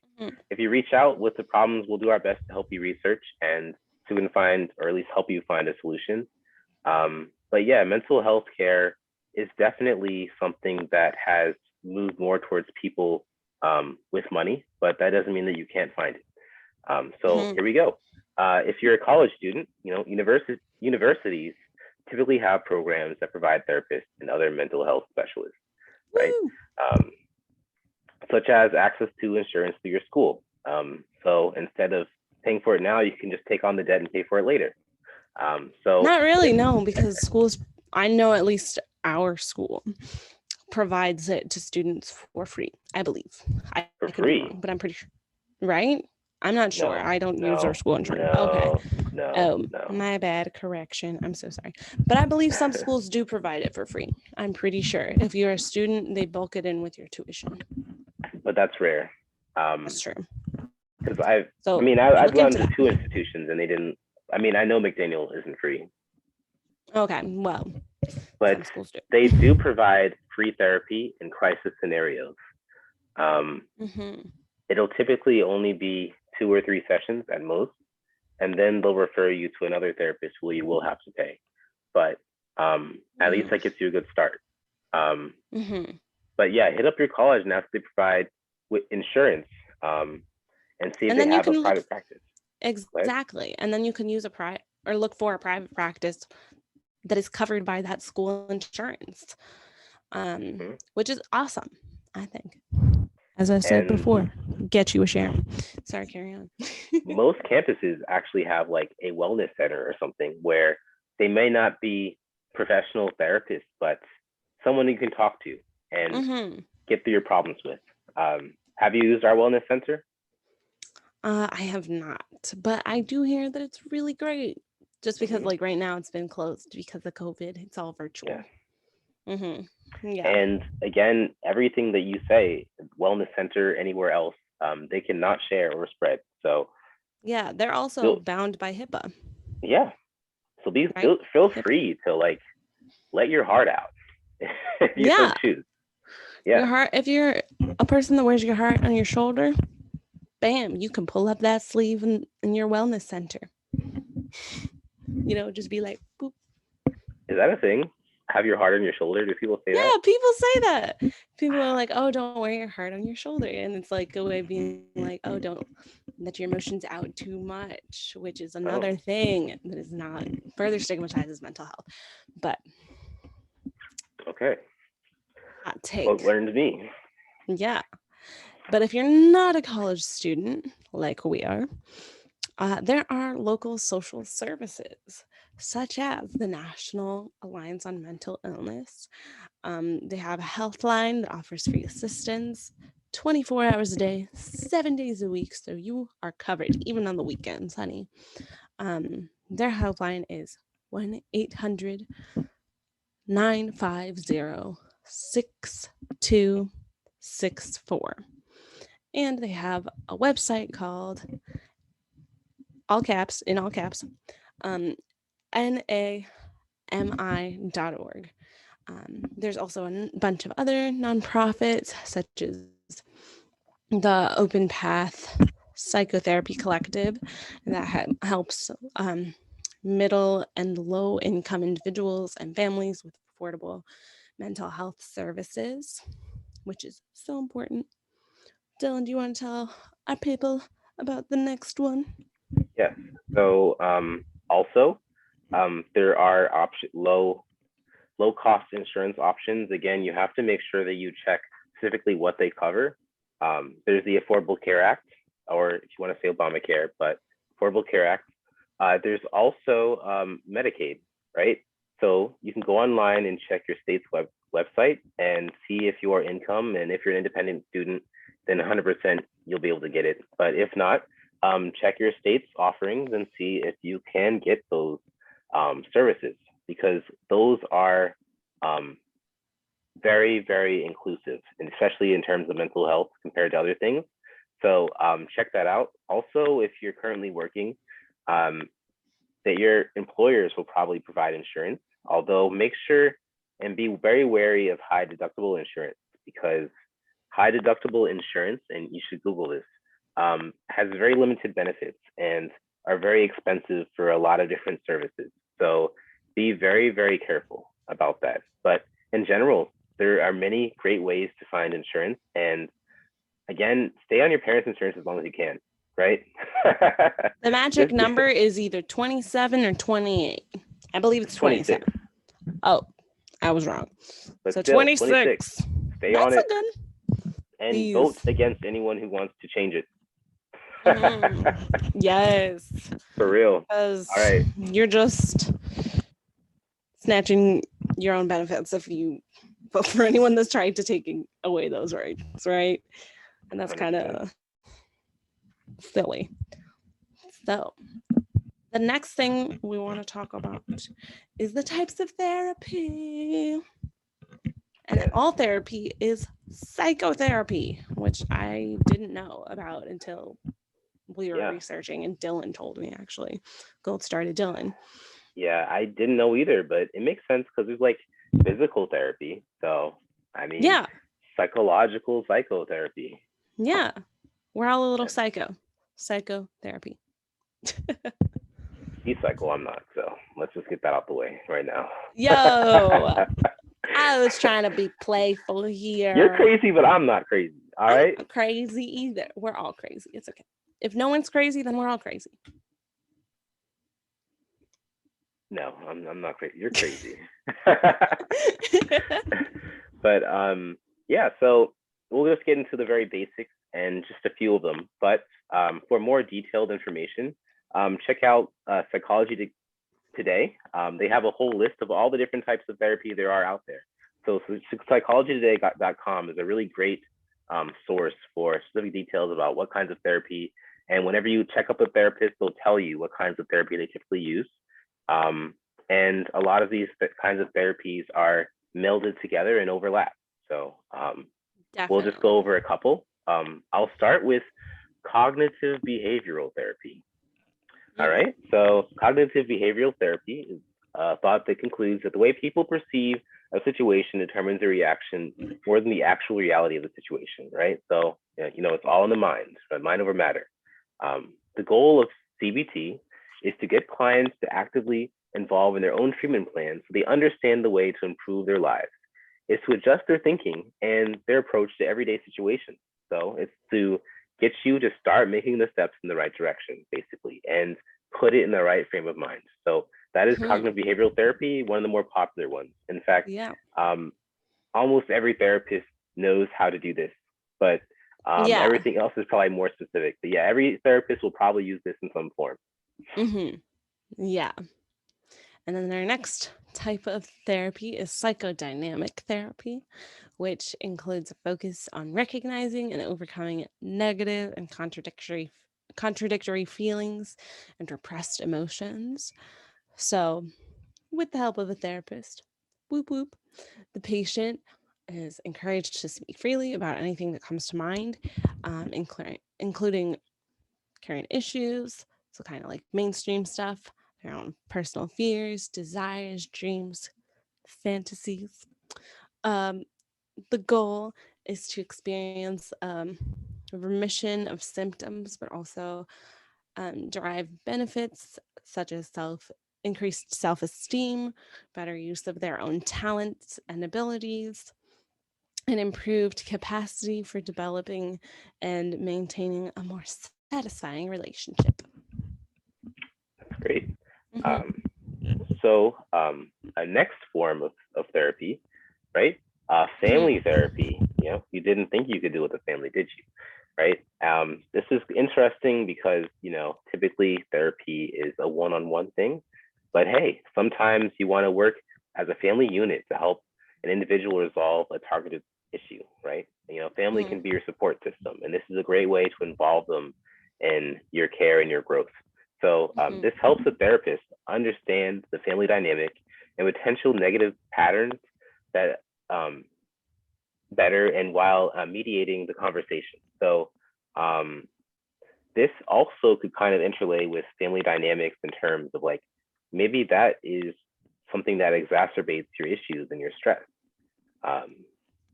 [SPEAKER 2] If you reach out with the problems, we'll do our best to help you research and so we can find, or at least help you find a solution. But yeah, mental health care is definitely something that has moved more towards people with money, but that doesn't mean that you can't find it. So
[SPEAKER 1] Mm-hmm.
[SPEAKER 2] here we go. If you're a college student, universities typically have programs that provide therapists and other mental health specialists, right?
[SPEAKER 1] Woo!
[SPEAKER 2] Um, Such as access to insurance through your school. So instead of paying for it now, you can just take on the debt and pay for it later. So
[SPEAKER 1] Not really, no, because schools, I know at least our school provides it to students for free, I believe. I could
[SPEAKER 2] for
[SPEAKER 1] be wrong, but
[SPEAKER 2] free?
[SPEAKER 1] I'm pretty sure, right? I'm not sure.
[SPEAKER 2] No,
[SPEAKER 1] I don't use our
[SPEAKER 2] no,
[SPEAKER 1] school insurance. Okay.
[SPEAKER 2] no, no,
[SPEAKER 1] Oh,
[SPEAKER 2] no.
[SPEAKER 1] my bad. Correction. I'm so sorry. But I believe some schools do provide it for free. I'm pretty sure. If you're a student, they bulk it in with your tuition.
[SPEAKER 2] But that's rare.
[SPEAKER 1] That's true.
[SPEAKER 2] Because
[SPEAKER 1] So
[SPEAKER 2] I've
[SPEAKER 1] look
[SPEAKER 2] gone
[SPEAKER 1] into
[SPEAKER 2] to
[SPEAKER 1] that.
[SPEAKER 2] two institutions and they didn't. I mean, I know McDaniel isn't free,
[SPEAKER 1] Okay. Well,
[SPEAKER 2] but
[SPEAKER 1] some schools
[SPEAKER 2] they
[SPEAKER 1] do.
[SPEAKER 2] do provide free therapy in crisis scenarios. Um,
[SPEAKER 1] Hmm.
[SPEAKER 2] it'll typically only be 2 or 3 sessions at most, and then they'll refer you to another therapist who you will have to pay. But at least
[SPEAKER 1] Hmm.
[SPEAKER 2] that gets you a good start. Um,
[SPEAKER 1] Hmm.
[SPEAKER 2] but yeah, hit up your college and ask if they provide with insurance um, and see if
[SPEAKER 1] And
[SPEAKER 2] they
[SPEAKER 1] then you
[SPEAKER 2] have a
[SPEAKER 1] can look
[SPEAKER 2] private practice. Right?
[SPEAKER 1] exactly. And then you can use a or look for a private practice that is covered by that school insurance,
[SPEAKER 2] Mm-hmm.
[SPEAKER 1] which is awesome, I think. As I said
[SPEAKER 2] And
[SPEAKER 1] before, get you a Sharon. Sorry, carry on.
[SPEAKER 2] most campuses actually have like a wellness center or something where they may not be professional therapists, but someone you can talk to and
[SPEAKER 1] Hmm.
[SPEAKER 2] get through your problems with. Have you used our wellness center?
[SPEAKER 1] I have not, but I do hear that it's really great. Just because,
[SPEAKER 2] Mm-hmm.
[SPEAKER 1] like, right now it's been closed because of COVID. It's all
[SPEAKER 2] Yes.
[SPEAKER 1] virtual. Hmm. Yeah.
[SPEAKER 2] And again, everything that you say, wellness center, anywhere else, they cannot share or spread. So
[SPEAKER 1] Yeah, they're also
[SPEAKER 2] feel,
[SPEAKER 1] bound by HIPAA,
[SPEAKER 2] yeah. So
[SPEAKER 1] right?
[SPEAKER 2] feel
[SPEAKER 1] HIPAA.
[SPEAKER 2] free to like let your heart out if you so
[SPEAKER 1] Yeah.
[SPEAKER 2] choose.
[SPEAKER 1] Your
[SPEAKER 2] Yeah.
[SPEAKER 1] heart, if you're a person that wears your heart on your shoulder, bam, you can pull up that sleeve in your wellness center. Just be like, boop.
[SPEAKER 2] Is that a thing? Have your heart on your shoulder? Do people say that?
[SPEAKER 1] Yeah, people say that. People are like, oh, don't wear your heart on your shoulder. And it's like a way of being like, oh, don't let your emotions out too much, which is another
[SPEAKER 2] Oh,
[SPEAKER 1] thing that is not further stigmatizes mental health. But
[SPEAKER 2] okay.
[SPEAKER 1] hot
[SPEAKER 2] Well,
[SPEAKER 1] take.
[SPEAKER 2] learned me.
[SPEAKER 1] Yeah. But if you're not a college student like we are, there are local social services, such as the National Alliance on Mental Illness. They have a health line that offers free assistance 24 hours a day, 7 days a week. So you are covered, even on the weekends, honey. Their helpline is 1-800 950 6264. And they have a website called all caps, in all caps, um, NAMI.org. There's also a bunch of other nonprofits, such as the Open Path Psychotherapy Collective, that helps middle and low income individuals and families with affordable mental health services, which is so important. Dylan, do you want to tell our people about the next one?
[SPEAKER 2] Yes. So also, there are low cost insurance options. Again, you have to make sure that you check specifically what they cover. There's the Affordable Care Act, or if you want to say Obamacare, but Affordable Care Act. There's also Medicaid, right? So you can go online and check your state's website and see if you are income, and if you're an independent student, then 100% you'll be able to get it. But if not, check your state's offerings and see if you can get those services, because those are um, very, very inclusive, and especially in terms of mental health compared to other things. So check that out. Also, if you're currently working, um, that your employers will probably provide insurance, although make sure and be very wary of high deductible insurance, because high deductible insurance, and you should Google this, has very limited benefits and are very expensive for a lot of different services. So be very, very careful about that. But in general, there are many great ways to find insurance. And again, stay on your parents' insurance as long as you can, right?
[SPEAKER 1] The magic
[SPEAKER 2] Just
[SPEAKER 1] number is either 27 or 28. I believe it's
[SPEAKER 2] 26,
[SPEAKER 1] 27. Oh, I was wrong.
[SPEAKER 2] but
[SPEAKER 1] So
[SPEAKER 2] still 26.
[SPEAKER 1] 26.
[SPEAKER 2] Stay on
[SPEAKER 1] That's a
[SPEAKER 2] it
[SPEAKER 1] good.
[SPEAKER 2] and vote
[SPEAKER 1] Please.
[SPEAKER 2] against anyone who wants to change it.
[SPEAKER 1] Yes.
[SPEAKER 2] For real. All
[SPEAKER 1] Because
[SPEAKER 2] right.
[SPEAKER 1] you're just snatching your own benefits if you vote for anyone that's trying to take away those rights, right? And that's kind
[SPEAKER 2] 100%.
[SPEAKER 1] of silly. So, the next thing we want to talk about is the types of therapy. And
[SPEAKER 2] Yes.
[SPEAKER 1] all therapy is psychotherapy, which I didn't know about until we were
[SPEAKER 2] Yeah.
[SPEAKER 1] researching, and Dylan told me actually. Gold star to Dylan.
[SPEAKER 2] Yeah. I didn't know either, but it makes sense because there's like physical therapy. So, I mean,
[SPEAKER 1] Yeah,
[SPEAKER 2] psychological psychotherapy.
[SPEAKER 1] yeah. We're all a little
[SPEAKER 2] Yeah.
[SPEAKER 1] psycho. Psychotherapy.
[SPEAKER 2] Cycle, I'm not. So let's just get that out the way right now.
[SPEAKER 1] Yo, I was trying to be playful
[SPEAKER 2] You're
[SPEAKER 1] here.
[SPEAKER 2] crazy, but I'm not crazy. All
[SPEAKER 1] I'm
[SPEAKER 2] right.
[SPEAKER 1] not crazy either. We're all crazy. It's okay. If no one's crazy, then we're all crazy.
[SPEAKER 2] No, I'm not crazy. You're crazy. But yeah, so we'll just get into the very basics and just a few of them. But for more detailed information, check out Today. They have a whole list of all the different types of therapy there are out there. So psychologytoday.com is a really great source for specific details about what kinds of therapy. And whenever you check up a therapist, they'll tell you what kinds of therapy they typically use. Um, and a lot of these kinds of therapies are melded together and overlap. So we'll just go
[SPEAKER 1] Definitely.
[SPEAKER 2] over a couple. I'll start with cognitive behavioral therapy. All
[SPEAKER 1] Mm.
[SPEAKER 2] right. So cognitive behavioral therapy is a thought that concludes that the way people perceive a situation determines their reaction more than the actual reality of the situation, right? So, it's all in the mind, right? Mind over matter. The goal of CBT is to get clients to actively involve in their own treatment plan so they understand the way to improve their lives. Is to adjust their thinking and their approach to everyday situations. So it's to get you to start making the steps in the right direction, basically, and put it in the right frame of mind. So that is cognitive
[SPEAKER 1] Hmm.
[SPEAKER 2] behavioral therapy, one of the more popular ones. In fact,
[SPEAKER 1] Yeah.
[SPEAKER 2] um, almost every therapist knows how to do this, but
[SPEAKER 1] Yeah.
[SPEAKER 2] everything else is probably more specific. But yeah, every therapist will probably use this in some form.
[SPEAKER 1] Hmm. Yeah. And then our next type of therapy is psychodynamic therapy, which includes a focus on recognizing and overcoming negative and contradictory feelings and repressed emotions. So, with the help of a therapist, whoop whoop, the patient is encouraged to speak freely about anything that comes to mind, including current issues, so kind of like mainstream stuff, their own personal fears, desires, dreams, fantasies. Um, the goal is to experience remission of symptoms, but also derive benefits such as increased self-esteem, better use of their own talents and abilities, an improved capacity for developing and maintaining a more satisfying relationship.
[SPEAKER 2] That's great.
[SPEAKER 1] Hmm.
[SPEAKER 2] Um, so a next form of therapy, right? Family
[SPEAKER 1] Hmm.
[SPEAKER 2] therapy. You didn't think you could do with a family, did you? Right. This is interesting because typically therapy is a one-on-one thing, but hey, sometimes you want to work as a family unit to help an individual resolve a targeted issue, right? Family can
[SPEAKER 1] Hmm.
[SPEAKER 2] be your support system, and this is a great way to involve them in your care and your growth. So
[SPEAKER 1] Hmm.
[SPEAKER 2] this helps the therapist understand the family dynamic and potential negative patterns that um, better and while mediating the conversation. So um, this also could kind of interlay with family dynamics in terms of like maybe that is something that exacerbates your issues and your stress. Um,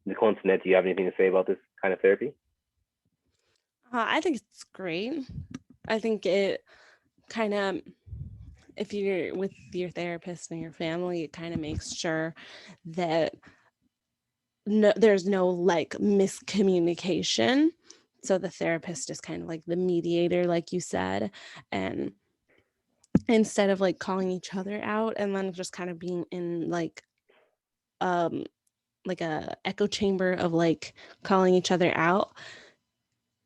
[SPEAKER 2] Nicole-Antionette, do you have anything to say about this kind of therapy?
[SPEAKER 1] I think it's great. I think it kind of, if you're with your therapist and your family, it kind of makes sure that there's no like miscommunication. So the therapist is kind of like the mediator, like you said. And instead of like calling each other out and then just kind of being in um like a echo chamber of like calling each other out,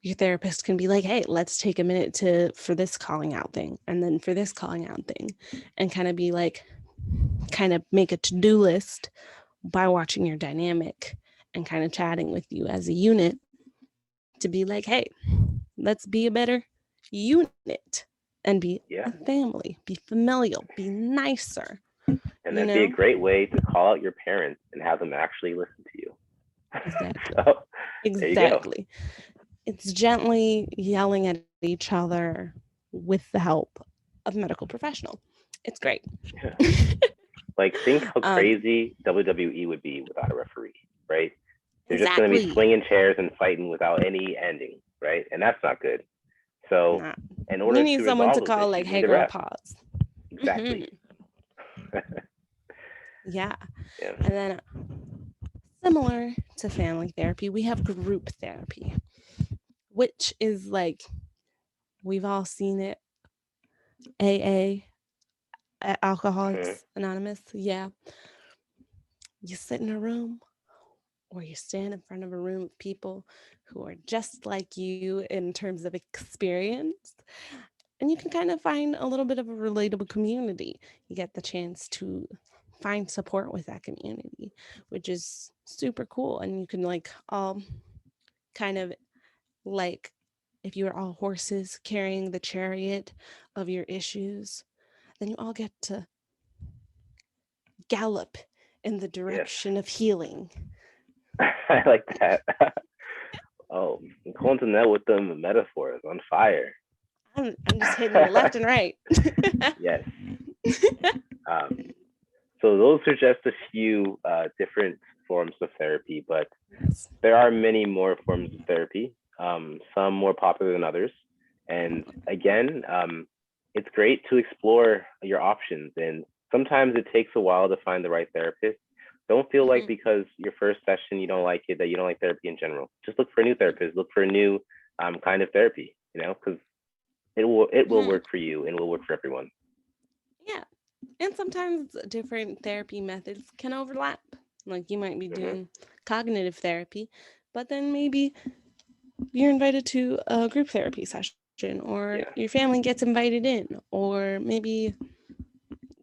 [SPEAKER 1] your therapist can be like, hey, let's take a minute to for this calling out thing and then for this calling out thing, and kind of be like, kind of make a to-do list by watching your dynamic and kind of chatting with you as a unit to be like, hey, let's be a better unit and be a
[SPEAKER 2] Yeah,
[SPEAKER 1] family, be familial, be nicer,
[SPEAKER 2] and
[SPEAKER 1] you
[SPEAKER 2] that'd be a
[SPEAKER 1] know?
[SPEAKER 2] great way to call out your parents and have them actually listen to you.
[SPEAKER 1] Exactly.
[SPEAKER 2] So there you go.
[SPEAKER 1] Exactly. It's gently yelling at each other with the help of a medical professional. It's great.
[SPEAKER 2] Yeah. Like think how
[SPEAKER 1] um,
[SPEAKER 2] crazy WWE would be without a referee, right? They're just going to be
[SPEAKER 1] exactly.
[SPEAKER 2] swinging chairs and fighting without any ending, right? And that's not good. So,
[SPEAKER 1] Not.
[SPEAKER 2] in
[SPEAKER 1] You
[SPEAKER 2] order
[SPEAKER 1] need
[SPEAKER 2] to
[SPEAKER 1] someone
[SPEAKER 2] resolve
[SPEAKER 1] to
[SPEAKER 2] those
[SPEAKER 1] call
[SPEAKER 2] issues,
[SPEAKER 1] like,
[SPEAKER 2] you need
[SPEAKER 1] hey
[SPEAKER 2] a
[SPEAKER 1] girl,
[SPEAKER 2] ref.
[SPEAKER 1] pause. Hmm.
[SPEAKER 2] Exactly.
[SPEAKER 1] Yeah.
[SPEAKER 2] Yeah.
[SPEAKER 1] And then similar to family therapy, we have group therapy, which is like, we've all seen it, AA,
[SPEAKER 2] Mhm.
[SPEAKER 1] Alcoholics Anonymous. Yeah. You sit in a room or you stand in front of a room of people who are just like you in terms of experience, and you can kind of find a little bit of a relatable community. You get the chance to find support with that community, which is super cool. And you can like all kind of like, if you were all horses carrying the chariot of your issues, then you all get to gallop in the
[SPEAKER 2] Yes.
[SPEAKER 1] direction of healing.
[SPEAKER 2] I like that. Oh, Nicole-Antionette with the metaphors on fire.
[SPEAKER 1] I'm just hitting you left and right.
[SPEAKER 2] Yes. Um, so those are just a few different forms of therapy, but
[SPEAKER 1] Yes.
[SPEAKER 2] there are many more forms of therapy, some more popular than others. And again, it's great to explore your options. And sometimes it takes a while to find the right therapist. Don't feel like
[SPEAKER 1] Mhm.
[SPEAKER 2] because your first session you don't like it that you don't like therapy in general. Just look for a new therapist. Look for a new kind of therapy. Because it will
[SPEAKER 1] Mhm.
[SPEAKER 2] work for you and will work for everyone.
[SPEAKER 1] Yeah. And sometimes different therapy methods can overlap. Like you might be
[SPEAKER 2] Hmm.
[SPEAKER 1] doing cognitive therapy, but then maybe you're invited to a group therapy session, or your
[SPEAKER 2] Yeah,
[SPEAKER 1] family gets invited in, or maybe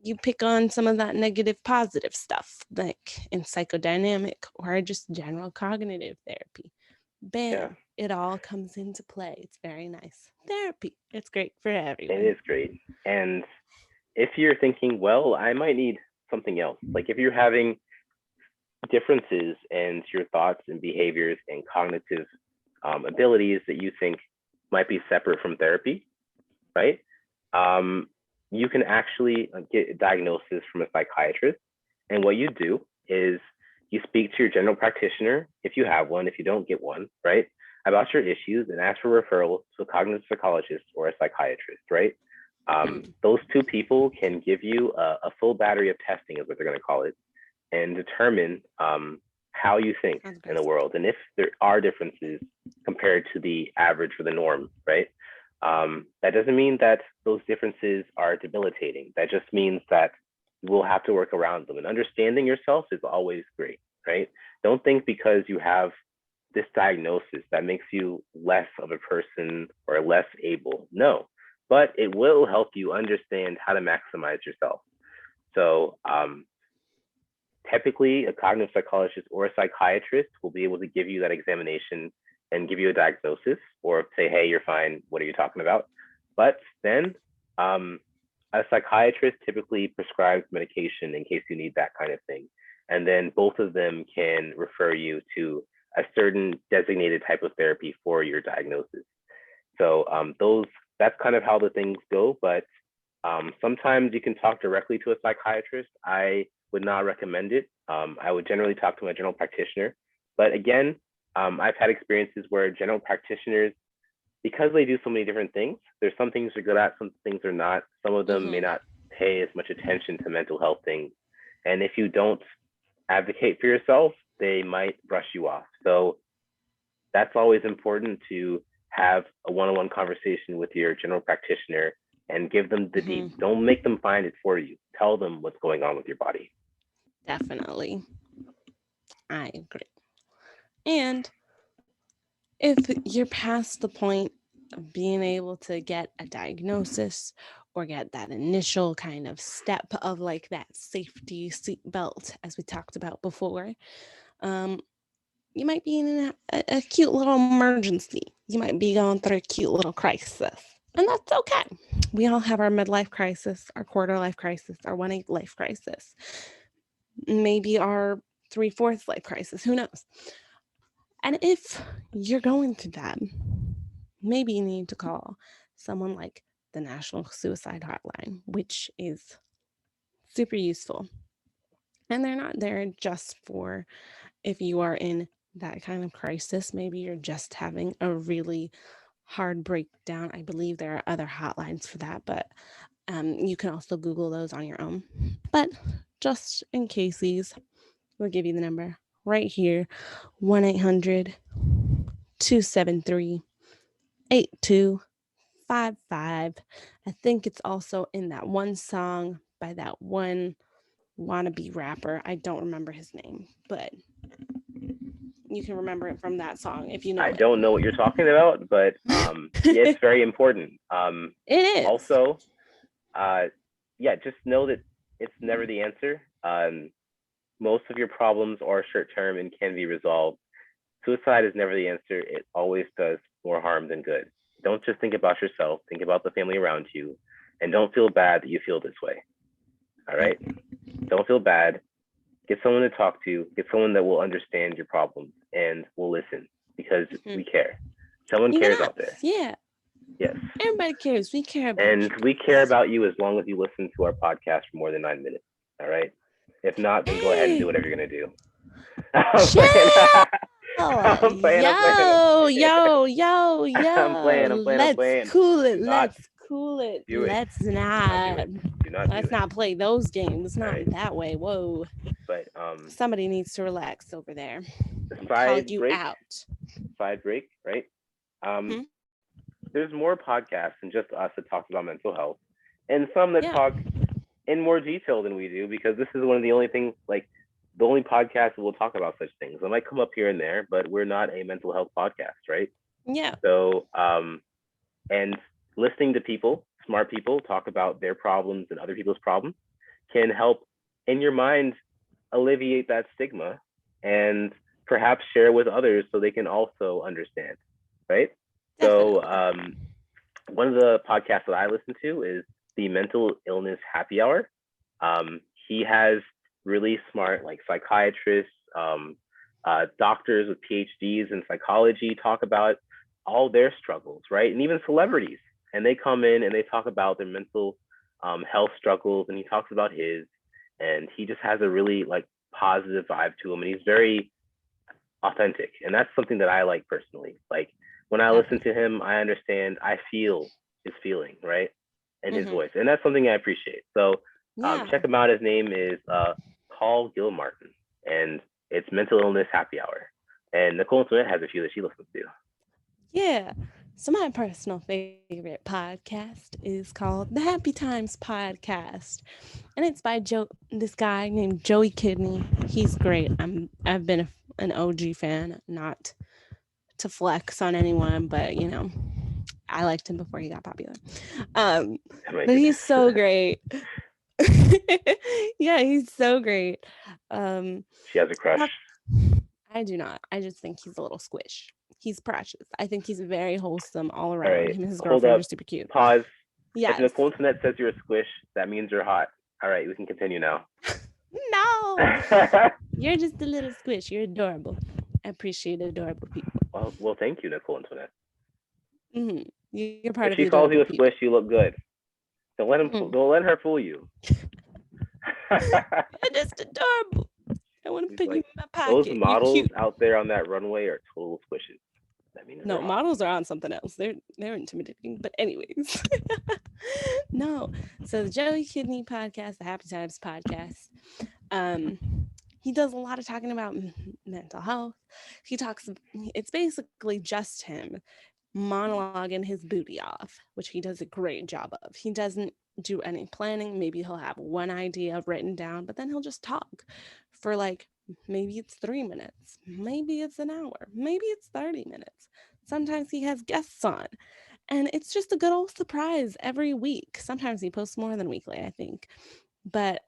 [SPEAKER 1] you pick on some of that negative positive stuff, like in psychodynamic or just general cognitive therapy.
[SPEAKER 2] yeah,
[SPEAKER 1] Bam, it all comes into play. It's very nice. Therapy, it's great for
[SPEAKER 2] it
[SPEAKER 1] everyone.
[SPEAKER 2] is great. And if you're thinking, well, I might need something else, like if you're having differences in your thoughts and behaviors and cognitive abilities that you think might be separate from therapy, right? Um, you can actually get a diagnosis from a psychiatrist. And what you do is you speak to your general practitioner, if you have one, if you don't get one, right, about your issues and ask for referral to a cognitive psychologist or a psychiatrist, right?
[SPEAKER 1] Hmm.
[SPEAKER 2] Those two people can give you a full battery of testing, is what they're going to call it, and determine how you think
[SPEAKER 1] Sounds
[SPEAKER 2] in the
[SPEAKER 1] great.
[SPEAKER 2] world and if there are differences compared to the average or the norm, right? That doesn't mean that those differences are debilitating. That just means that we'll have to work around them. And understanding yourself is always great, right? Don't think because you have this diagnosis that makes you less of a person or less able. No, but it will help you understand how to maximize yourself. So typically a cognitive psychologist or a psychiatrist will be able to give you that examination and give you a diagnosis or say, hey, you're fine. What are you talking about? But then um, a psychiatrist typically prescribes medication in case you need that kind of thing. And then both of them can refer you to a certain designated type of therapy for your diagnosis. So those that's kind of how the things go. But sometimes you can talk directly to a psychiatrist. I would not recommend it. I would generally talk to my general practitioner. But again, I've had experiences where general practitioners, because they do so many different things, there's some things they're good at, some things they're not. Some of them may
[SPEAKER 1] Hmm.
[SPEAKER 2] not pay as much attention to mental health things. And if you don't advocate for yourself, they might brush you off. So that's always important to have a one-on-one conversation with your general practitioner and give them the deep.
[SPEAKER 1] Hmm.
[SPEAKER 2] Don't make them find it for you. Tell them what's going on with your body.
[SPEAKER 1] Definitely. I agree. And if you're past the point of being able to get a diagnosis or get that initial kind of step of like that safety seat belt, as we talked about before, um, you might be in a cute little emergency. You might be going through a cute little crisis. And that's okay. We all have our midlife crisis, our quarter life crisis, our 1/8 life crisis, maybe our 3/4 life crisis. Who knows? And if you're going through that, maybe you need to call someone like the National Suicide Hotline, which is super useful. And they're not there just for if you are in that kind of crisis. Maybe you're just having a really hard breakdown. I believe there are other hotlines for that, but you can also Google those on your own. But just in cases, we'll give you the number right here: 1 800 273 8255. I think it's also in that one song by that one wannabe rapper. I don't remember his name, but you can remember it from that song if you
[SPEAKER 2] I
[SPEAKER 1] know it.
[SPEAKER 2] don't know what you're talking about, but yeah, it's very important.
[SPEAKER 1] It is.
[SPEAKER 2] Also, uh, yeah, just know that it's never the answer. Most of your problems are short term and can be resolved. Suicide is never the answer. It always does more harm than good. Don't just think about yourself, think about the family around you, and don't feel bad that you feel this way. All right? Don't feel bad. get someone to talk to, get someone that will understand your problems and will listen because
[SPEAKER 1] Hmm.
[SPEAKER 2] we care. Someone
[SPEAKER 1] You can
[SPEAKER 2] cares out there.
[SPEAKER 1] ask. Yeah.
[SPEAKER 2] Yes.
[SPEAKER 1] Everybody cares. We care about
[SPEAKER 2] And
[SPEAKER 1] you
[SPEAKER 2] we care
[SPEAKER 1] guys.
[SPEAKER 2] about you as long as you listen to our podcast for more than 9 minutes. All right. If not, then go ahead and do
[SPEAKER 1] Hey,
[SPEAKER 2] whatever you're gonna do. I'm
[SPEAKER 1] chill.
[SPEAKER 2] playing. I'm playing. I'm playing.
[SPEAKER 1] Yo, yo, yo,
[SPEAKER 2] I'm
[SPEAKER 1] yo.
[SPEAKER 2] playing. I'm playing. I'm
[SPEAKER 1] Let's
[SPEAKER 2] playing.
[SPEAKER 1] cool it.
[SPEAKER 2] Do not
[SPEAKER 1] Let's cool it.
[SPEAKER 2] do it. Do not do it. Do not do
[SPEAKER 1] Let's
[SPEAKER 2] it.
[SPEAKER 1] not play those games.
[SPEAKER 2] All
[SPEAKER 1] Not
[SPEAKER 2] right.
[SPEAKER 1] that way. Whoa.
[SPEAKER 2] But
[SPEAKER 1] Somebody needs to relax over there. I'm calling
[SPEAKER 2] side
[SPEAKER 1] you
[SPEAKER 2] break.
[SPEAKER 1] out.
[SPEAKER 2] Side break. Right. Um,
[SPEAKER 1] Hmm?
[SPEAKER 2] there's more podcasts than just us that talk about mental health, and some that
[SPEAKER 1] Yeah.
[SPEAKER 2] talk in more detail than we do because this is one of the only things like the only podcast that will talk about such things. I might come up here and there, but we're not a mental health podcast, right?
[SPEAKER 1] Yeah.
[SPEAKER 2] So and listening to people, smart people talk about their problems and other people's problems can help in your mind alleviate that stigma and perhaps share with others so they can also understand, right? So
[SPEAKER 1] Definitely.
[SPEAKER 2] one of the podcasts that I listen to is the Mental Illness Happy Hour. He has really smart like psychiatrists, doctors with PhDs in psychology talk about all their struggles, right? And even celebrities. And they come in and they talk about their mental health struggles, and he talks about his. And he just has a really like positive vibe to him, and he's very authentic, and that's something that I like personally. Like when I listen to
[SPEAKER 1] Definitely.
[SPEAKER 2] him, I understand, I feel his feeling, right, in his
[SPEAKER 1] Hmm.
[SPEAKER 2] voice, and that's something I appreciate. So
[SPEAKER 1] Yeah.
[SPEAKER 2] check him out. His name is Paul Gilmartin, and it's Mental Illness Happy Hour. And Nicole-Antionette has a few that she listens to.
[SPEAKER 1] Yeah. So my personal favorite podcast is called the Happy Times Podcast. And it's by this guy named Joey Kidney. He's great. I've been an OG fan, not to flex on anyone, but I liked him before he got popular. Um,
[SPEAKER 2] Oh my
[SPEAKER 1] but
[SPEAKER 2] goodness.
[SPEAKER 1] he's so great. Yeah, he's so great. Um,
[SPEAKER 2] She has a crush.
[SPEAKER 1] talk- I do not. I just think he's a little squish. He's precious. I think he's very wholesome all
[SPEAKER 2] All
[SPEAKER 1] around.
[SPEAKER 2] right,
[SPEAKER 1] Him and his
[SPEAKER 2] hold
[SPEAKER 1] girlfriend are
[SPEAKER 2] up.
[SPEAKER 1] super cute.
[SPEAKER 2] Pause. If
[SPEAKER 1] Yes.
[SPEAKER 2] Nicole-Antionette says you're a squish, that means you're hot. All right, we can continue now.
[SPEAKER 1] No, you're just a little squish. You're adorable. I appreciate adorable people.
[SPEAKER 2] Well, thank you, Nicole-Antionette.
[SPEAKER 1] Hmm. You're part of the
[SPEAKER 2] If she
[SPEAKER 1] adorable
[SPEAKER 2] calls you a
[SPEAKER 1] people.
[SPEAKER 2] squish, you look good.
[SPEAKER 1] Mm.
[SPEAKER 2] Don't let her fool you.
[SPEAKER 1] You're just adorable. I want to
[SPEAKER 2] He's
[SPEAKER 1] put you
[SPEAKER 2] like,
[SPEAKER 1] in my
[SPEAKER 2] those
[SPEAKER 1] pocket. You
[SPEAKER 2] models
[SPEAKER 1] cute.
[SPEAKER 2] out there on that runway are total squishes. That means they're
[SPEAKER 1] No,
[SPEAKER 2] hot.
[SPEAKER 1] models are on something else. They're intimidating. But anyways, no. So the Joey Kidney podcast, the Happy Times podcast. Um, he does a lot of talking about mental health. He talks. It's basically just him monologuing his booty off, which he does a great job of. He doesn't do any planning. Maybe he'll have one idea written down, but then he'll just talk for like maybe it's 3 minutes, maybe it's an hour, maybe it's 30 minutes. Sometimes he has guests on, and it's just a good old surprise every week. Sometimes he posts more than weekly, I think. But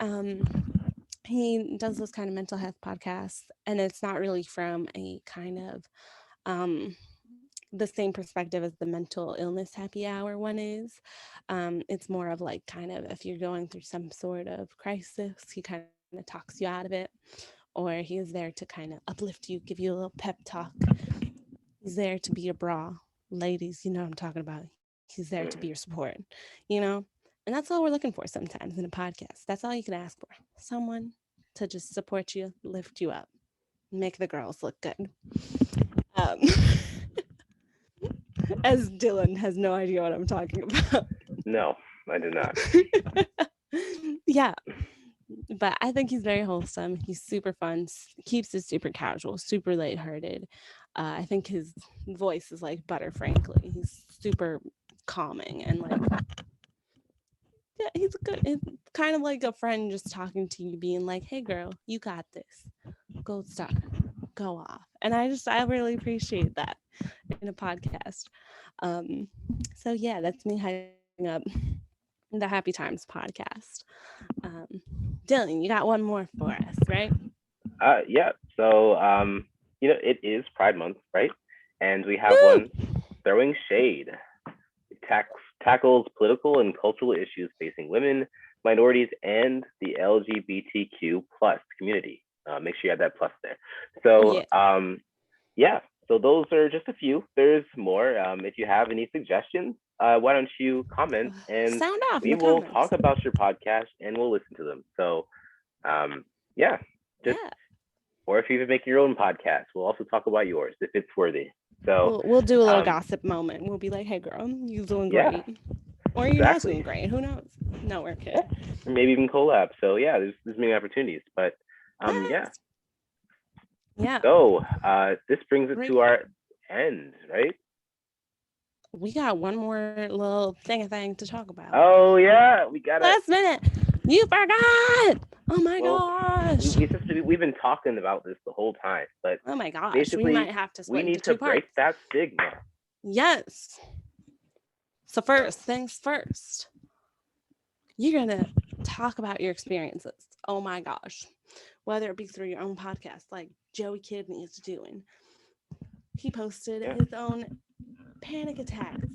[SPEAKER 1] he does those kind of mental health podcasts, and it's not really from a kind of um the same perspective as the mental illness happy hour one is. It's more of like kind of if you're going through some sort of crisis, he kind of talks you out of it, or he is there to kind of uplift you, give you a little pep talk. He's there to be your bra. Ladies, you know what I'm talking about. He's there to be your
[SPEAKER 2] Mm-hmm.
[SPEAKER 1] support, you know? And that's all we're looking for sometimes in a podcast. That's all you can ask for. Someone to just support you, lift you up, make the girls look good. Um, as Dylan has no idea what I'm talking about.
[SPEAKER 2] No, I do not.
[SPEAKER 1] Yeah, but I think he's very wholesome. He's super fun, keeps it super casual, super lighthearted. I think his voice is like butter, frankly. He's super calming and like, yeah, he's a good, it's kind of like a friend just talking to you, being like, hey, girl, you got this. Gold star, go off. And I really appreciate that in a podcast. Um, so, yeah, that's me hyping up the Happy Times podcast. Um, Dylan, you got one more for us, right?
[SPEAKER 2] Yeah. So, it is Pride Month, right? And we have
[SPEAKER 1] Woo!
[SPEAKER 2] one throwing shade. It tackles political and cultural issues facing women, minorities, and the LGBTQ plus community. Make sure you have that plus there. So
[SPEAKER 1] Yeah.
[SPEAKER 2] yeah, so those are just a few. There's more. If you have any suggestions, why don't you comment and
[SPEAKER 1] Sound off in
[SPEAKER 2] we
[SPEAKER 1] the
[SPEAKER 2] will
[SPEAKER 1] comments.
[SPEAKER 2] talk about your podcast and we'll listen to them. So yeah, just
[SPEAKER 1] Yeah.
[SPEAKER 2] or if you even make your own podcast, we'll also talk about yours if it's worthy. So
[SPEAKER 1] We'll do a little
[SPEAKER 2] um,
[SPEAKER 1] gossip moment. We'll be like, "Hey, girl, you doing
[SPEAKER 2] yeah,
[SPEAKER 1] great, or you're not
[SPEAKER 2] exactly.
[SPEAKER 1] doing great. Who knows?" No, we're
[SPEAKER 2] Yeah,
[SPEAKER 1] kidding.
[SPEAKER 2] or maybe even collab. So yeah, there's many opportunities. But yeah.
[SPEAKER 1] Yes. Yeah.
[SPEAKER 2] So this brings it
[SPEAKER 1] Break.
[SPEAKER 2] to our end, right?
[SPEAKER 1] We got one more little thing to talk about.
[SPEAKER 2] Oh yeah, we gotta.
[SPEAKER 1] Last minute. You forgot. Oh my
[SPEAKER 2] Well,
[SPEAKER 1] gosh.
[SPEAKER 2] we've been talking about this the whole time, but
[SPEAKER 1] Oh my gosh. We might
[SPEAKER 2] basically
[SPEAKER 1] have to
[SPEAKER 2] we
[SPEAKER 1] split into
[SPEAKER 2] need to
[SPEAKER 1] two
[SPEAKER 2] break
[SPEAKER 1] parts.
[SPEAKER 2] that stigma.
[SPEAKER 1] Yes. So first things first. You're gonna talk about your experiences. Oh my gosh. Whether it be through your own podcast, like Joey Kidney is doing. He posted
[SPEAKER 2] Yeah,
[SPEAKER 1] his own panic attacks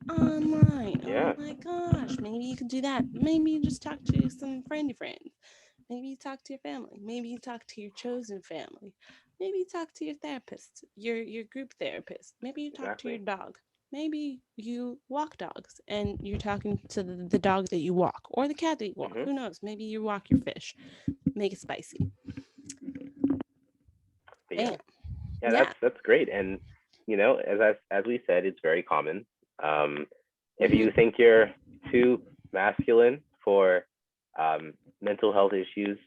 [SPEAKER 1] online. Oh
[SPEAKER 2] yeah,
[SPEAKER 1] my gosh. Maybe you could do that. Maybe you just talk to some friendly friends. Maybe you talk to your family. Maybe you talk to your chosen family. Maybe you talk to your therapist, your group therapist. Maybe you talk to your
[SPEAKER 2] exactly.
[SPEAKER 1] dog. Maybe you walk dogs and you're talking to the dog that you walk or the cat that you walk.
[SPEAKER 2] Hmm.
[SPEAKER 1] Who knows? Maybe you walk your fish. Make it spicy.
[SPEAKER 2] But yeah,
[SPEAKER 1] Bam.
[SPEAKER 2] yeah,
[SPEAKER 1] Yeah.
[SPEAKER 2] that's great. And as we said, it's very common. Um, if
[SPEAKER 1] Hmm.
[SPEAKER 2] you think you're too masculine for mental health issues,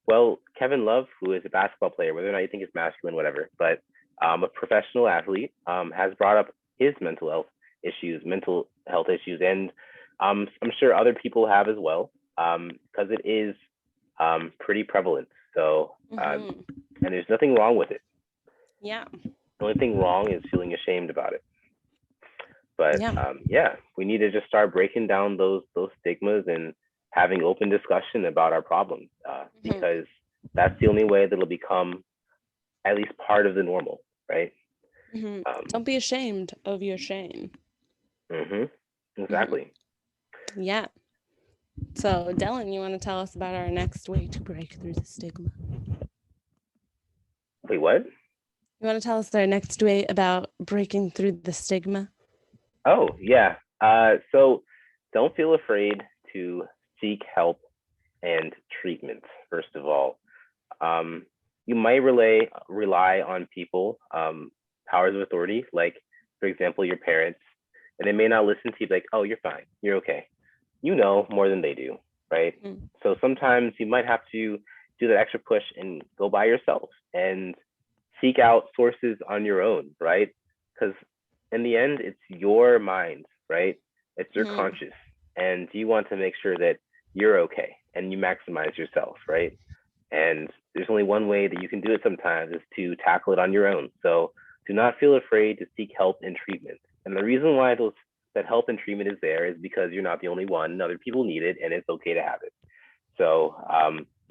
[SPEAKER 2] well, Kevin Love, who is a basketball player, whether or not you think he's masculine, whatever, but a professional athlete, has brought up his mental health issues, and I'm sure other people have as well, because it is pretty prevalent. So,
[SPEAKER 1] Hmm.
[SPEAKER 2] and there's nothing wrong with it.
[SPEAKER 1] Yeah.
[SPEAKER 2] The only thing wrong is feeling ashamed about it. But
[SPEAKER 1] Yeah.
[SPEAKER 2] yeah, we need to just start breaking down those stigmas and having open discussion about our problems,
[SPEAKER 1] Hmm.
[SPEAKER 2] because that's the only way that it'll become at least part of the normal, right?
[SPEAKER 1] Hmm.
[SPEAKER 2] Um,
[SPEAKER 1] Don't be ashamed of your shame.
[SPEAKER 2] hmm.
[SPEAKER 1] Hmm.
[SPEAKER 2] Exactly.
[SPEAKER 1] Yeah. So, Dylan, you want to tell us about our next way to break through the stigma?
[SPEAKER 2] Wait, what?
[SPEAKER 1] You want to tell us our next way about breaking through the stigma?
[SPEAKER 2] Oh yeah. So don't feel afraid to seek help and treatment. First of all, um, you might rely on people, powers of authority, like for example your parents, and they may not listen to you. Like, oh, you're fine, you're okay. You know more than they do, right?
[SPEAKER 1] Mm-hmm.
[SPEAKER 2] So sometimes you might have to do that extra push and go by yourself and seek out sources on your own, right? Because in the end, it's your mind, right? It's your
[SPEAKER 1] Mm-hmm.
[SPEAKER 2] conscious, and you want to make sure that you're okay and you maximize yourself, right? And there's only one way that you can do it sometimes is to tackle it on your own. So do not feel afraid to seek help and treatment. And the reason why that help and treatment is there is because you're not the only one. Other people need it, and it's okay to have it. So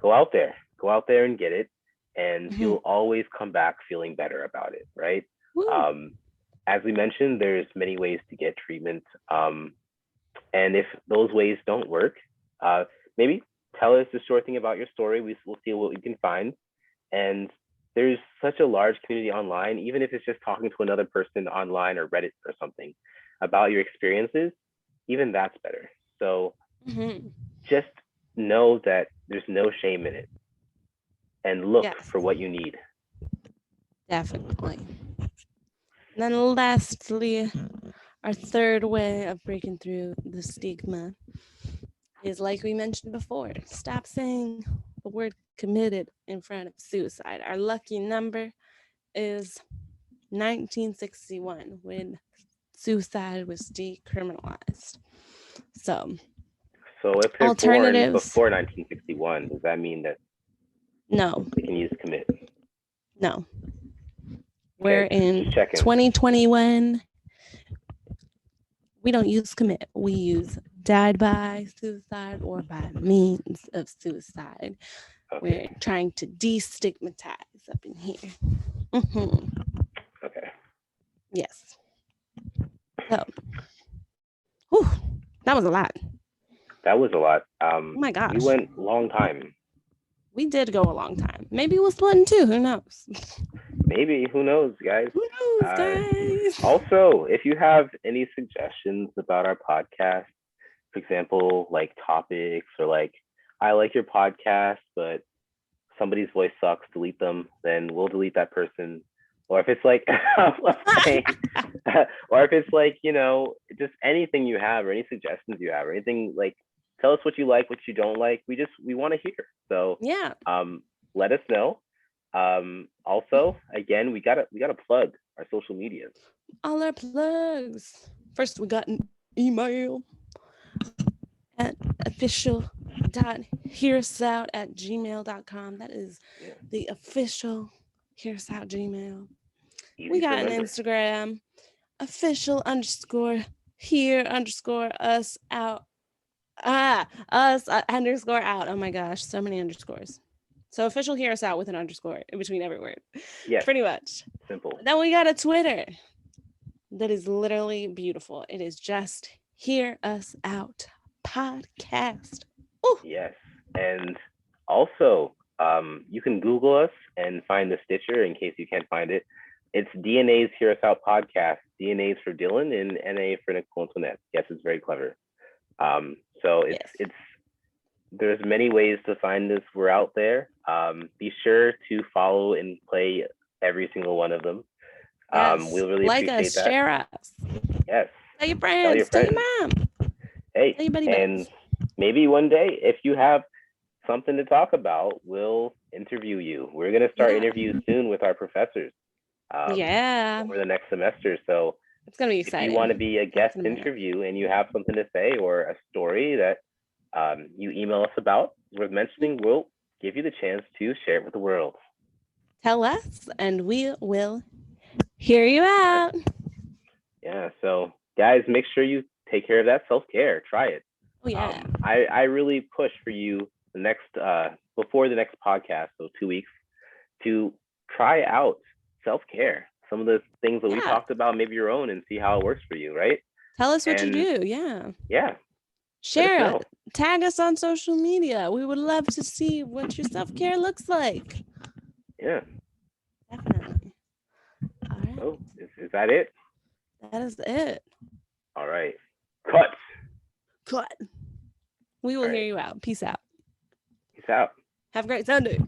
[SPEAKER 2] go out there and get it, and
[SPEAKER 1] Mm-hmm.
[SPEAKER 2] you'll always come back feeling better about it, right?
[SPEAKER 1] Woo.
[SPEAKER 2] Um, as we mentioned, there's many ways to get treatment, and if those ways don't work, maybe tell us the short thing about your story. We'll see what we can find, and there's such a large community online, even if it's just talking to another person online or Reddit or something about your experiences, even that's better. So
[SPEAKER 1] Mm-hmm.
[SPEAKER 2] just know that there's no shame in it and look
[SPEAKER 1] Yes,
[SPEAKER 2] for what you need.
[SPEAKER 1] definitely. And then lastly, our third way of breaking through the stigma is like we mentioned before, stop saying the word committed in front of suicide. Our lucky number is 1961 when suicide was decriminalized. So,
[SPEAKER 2] So if they're born
[SPEAKER 1] alternatives,
[SPEAKER 2] before 1961, does that mean that
[SPEAKER 1] no,
[SPEAKER 2] they can use commit?
[SPEAKER 1] no. We're
[SPEAKER 2] Okay,
[SPEAKER 1] in
[SPEAKER 2] just checking.
[SPEAKER 1] 2021. We don't use commit. We use died by suicide or by means of suicide. We're
[SPEAKER 2] Okay,
[SPEAKER 1] trying to destigmatize up in here. Hmm.
[SPEAKER 2] okay.
[SPEAKER 1] Yes. So, whew, that was a lot.
[SPEAKER 2] That was a lot.
[SPEAKER 1] Oh my
[SPEAKER 2] We
[SPEAKER 1] gosh.
[SPEAKER 2] went long time.
[SPEAKER 1] We did go a long time. Maybe we'll split in two. Who knows?
[SPEAKER 2] Maybe, who knows, guys?
[SPEAKER 1] Who knows,
[SPEAKER 2] Uh,
[SPEAKER 1] guys?
[SPEAKER 2] Also, if you have any suggestions about our podcast, for example, like topics or like, I like your podcast, but somebody's voice sucks, delete them, then we'll delete that person. Or if it's like, or if it's like, just anything you have or any suggestions you have or anything like, tell us what you like, what you don't like. We want to hear. So,
[SPEAKER 1] Yeah.
[SPEAKER 2] um, let us know. Also, again, we gotta plug our social medias.
[SPEAKER 1] All our plugs. First, we got an email at official.hearsout@gmail.com. That is
[SPEAKER 2] Yeah,
[SPEAKER 1] the official Hearsout Gmail. We
[SPEAKER 2] easy to
[SPEAKER 1] got an
[SPEAKER 2] remember.
[SPEAKER 1] Instagram, official underscore here underscore us out. Us underscore out. Oh my gosh, so many underscores. So official hear us out with an underscore in between every word.
[SPEAKER 2] Yes,
[SPEAKER 1] Pretty much.
[SPEAKER 2] simple.
[SPEAKER 1] Then we got a Twitter that is literally beautiful. It is just hear us out podcast. Oh,
[SPEAKER 2] Yes, and also, you can Google us and find the Stitcher in case you can't find it. It's DNA's Hear Us Out podcast. DNA's for Dylan and NA for Nicole-Antionette. Yes, it's very clever. So
[SPEAKER 1] yes.
[SPEAKER 2] it's there's many ways to find us. We're out there. Be sure to follow and play every single one of them.
[SPEAKER 1] Yes.
[SPEAKER 2] We'll really
[SPEAKER 1] Like
[SPEAKER 2] appreciate
[SPEAKER 1] us,
[SPEAKER 2] that.
[SPEAKER 1] share us.
[SPEAKER 2] Yes,
[SPEAKER 1] Tell your
[SPEAKER 2] tell your
[SPEAKER 1] friends, tell your
[SPEAKER 2] friends.
[SPEAKER 1] mom,
[SPEAKER 2] Hey,
[SPEAKER 1] tell your buddy
[SPEAKER 2] and
[SPEAKER 1] buddies.
[SPEAKER 2] maybe one day if you have something to talk about, we'll interview you. We're going to start
[SPEAKER 1] Yeah.
[SPEAKER 2] interviews soon with our professors
[SPEAKER 1] Yeah.
[SPEAKER 2] over the next semester. So
[SPEAKER 1] It's going to be
[SPEAKER 2] if you want to
[SPEAKER 1] exciting.
[SPEAKER 2] be a
[SPEAKER 1] That's
[SPEAKER 2] guest
[SPEAKER 1] in a minute.
[SPEAKER 2] interview and you have something to say or a story that you email us about worth mentioning, we'll give you the chance to share it with the world.
[SPEAKER 1] Tell us, and we will hear you
[SPEAKER 2] Yeah.
[SPEAKER 1] out.
[SPEAKER 2] Yeah. So, guys, make sure you take care of that self care. Try it.
[SPEAKER 1] Oh, yeah.
[SPEAKER 2] I really push for you the next before the next podcast, so 2 weeks, to try out self care. Some of the things that we
[SPEAKER 1] Yeah.
[SPEAKER 2] talked about, maybe your own, and see how it works for you, right?
[SPEAKER 1] Tell us what you
[SPEAKER 2] And
[SPEAKER 1] do. Yeah.
[SPEAKER 2] yeah, let us
[SPEAKER 1] Share
[SPEAKER 2] know.
[SPEAKER 1] it. Tag us on social media. We would love to see what your self care looks like.
[SPEAKER 2] Yeah.
[SPEAKER 1] Definitely. All right.
[SPEAKER 2] So is that it?
[SPEAKER 1] That is it.
[SPEAKER 2] All right. Cut.
[SPEAKER 1] Cut. We will
[SPEAKER 2] All
[SPEAKER 1] hear
[SPEAKER 2] right.
[SPEAKER 1] you out. Peace out.
[SPEAKER 2] Peace out.
[SPEAKER 1] Have a great Sunday.